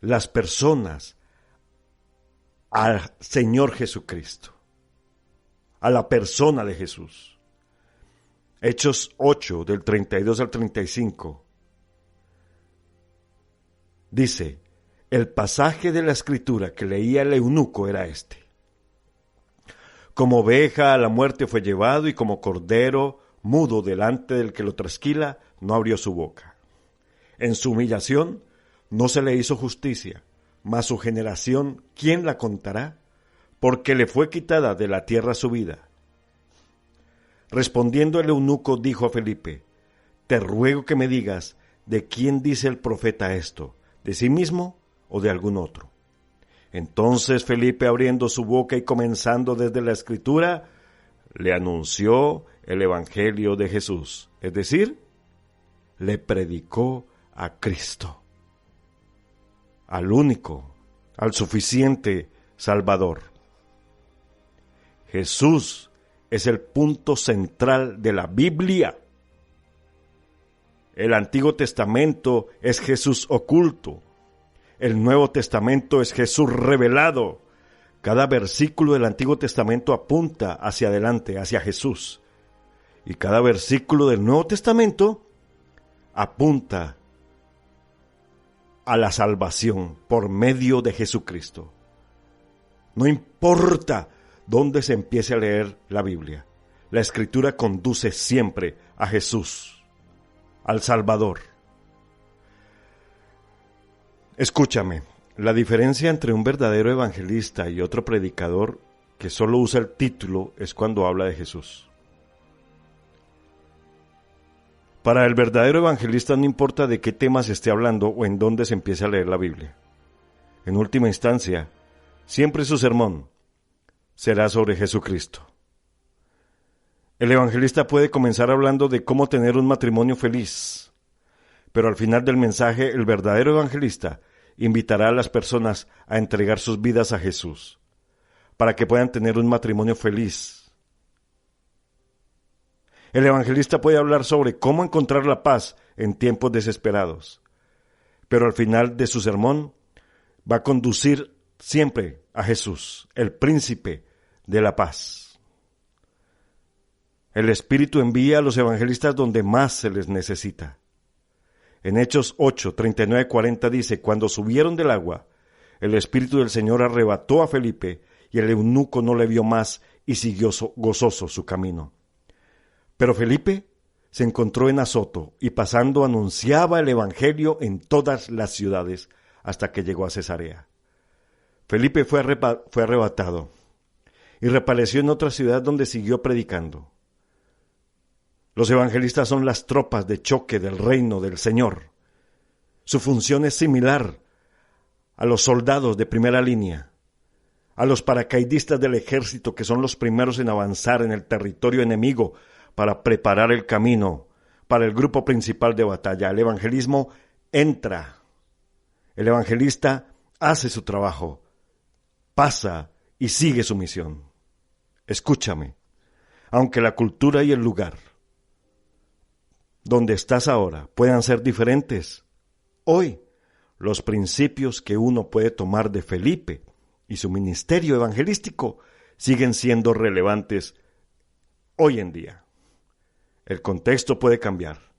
Speaker 6: las personas al Señor Jesucristo, a la persona de Jesús. Hechos 8, del 32 al 35, dice: el pasaje de la Escritura que leía el eunuco era este: como oveja a la muerte fue llevado, y como cordero mudo delante del que lo trasquila, no abrió su boca. En su humillación no se le hizo justicia, mas su generación, ¿quién la contará? Porque le fue quitada de la tierra su vida. Respondiendo el eunuco dijo a Felipe: te ruego que me digas, ¿de quién dice el profeta esto? ¿De sí mismo o de algún otro? Entonces Felipe, abriendo su boca y comenzando desde la Escritura, le anunció el Evangelio de Jesús, es decir, le predicó a Cristo, al único, al suficiente Salvador. Jesús es el punto central de la Biblia. El Antiguo Testamento es Jesús oculto. El Nuevo Testamento es Jesús revelado. Cada versículo del Antiguo Testamento apunta hacia adelante, hacia Jesús. Y cada versículo del Nuevo Testamento apunta a la salvación por medio de Jesucristo. No importa dónde se empiece a leer la Biblia, la Escritura conduce siempre a Jesús, al Salvador. Escúchame, la diferencia entre un verdadero evangelista y otro predicador que solo usa el título es cuando habla de Jesús. Para el verdadero evangelista no importa de qué tema se esté hablando o en dónde se empiece a leer la Biblia. En última instancia, siempre su sermón será sobre Jesucristo. El evangelista puede comenzar hablando de cómo tener un matrimonio feliz, pero al final del mensaje el verdadero evangelista invitará a las personas a entregar sus vidas a Jesús, para que puedan tener un matrimonio feliz. El evangelista puede hablar sobre cómo encontrar la paz en tiempos desesperados, pero al final de su sermón va a conducir siempre a Jesús, el príncipe de la paz. El Espíritu envía a los evangelistas donde más se les necesita. En Hechos 8, 39, 40 dice: cuando subieron del agua, el Espíritu del Señor arrebató a Felipe, y el eunuco no le vio más y siguió gozoso su camino. Pero Felipe se encontró en Azoto y pasando anunciaba el Evangelio en todas las ciudades hasta que llegó a Cesarea. Felipe fue arrebatado y reapareció en otra ciudad donde siguió predicando. Los evangelistas son las tropas de choque del reino del Señor. Su función es similar a los soldados de primera línea, a los paracaidistas del ejército que son los primeros en avanzar en el territorio enemigo para preparar el camino para el grupo principal de batalla. El evangelismo entra. El evangelista hace su trabajo, pasa y sigue su misión. Escúchame, aunque la cultura y el lugar donde estás ahora puedan ser diferentes, hoy los principios que uno puede tomar de Felipe y su ministerio evangelístico siguen siendo relevantes hoy en día. El contexto puede cambiar,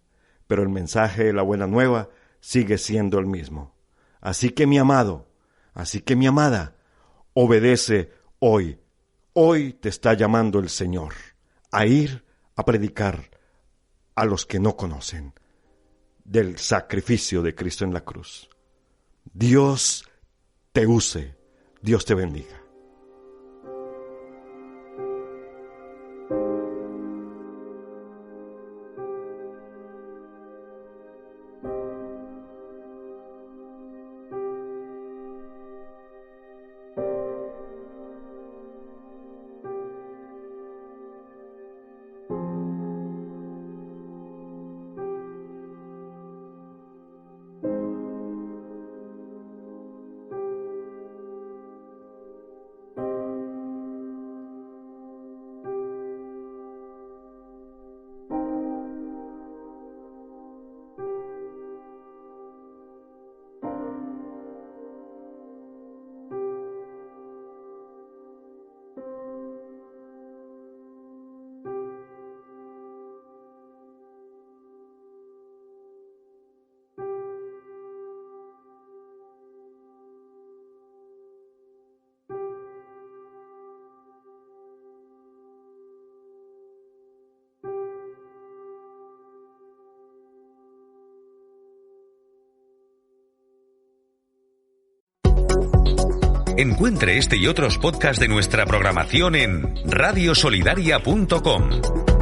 Speaker 6: pero el mensaje de la buena nueva sigue siendo el mismo. Así que mi amado, así que mi amada, obedece hoy. Hoy te está llamando el Señor a ir a predicar a los que no conocen del sacrificio de Cristo en la cruz. Dios te use, Dios te bendiga.
Speaker 3: Encuentre este y otros podcasts de nuestra programación en radiosolidaria.com.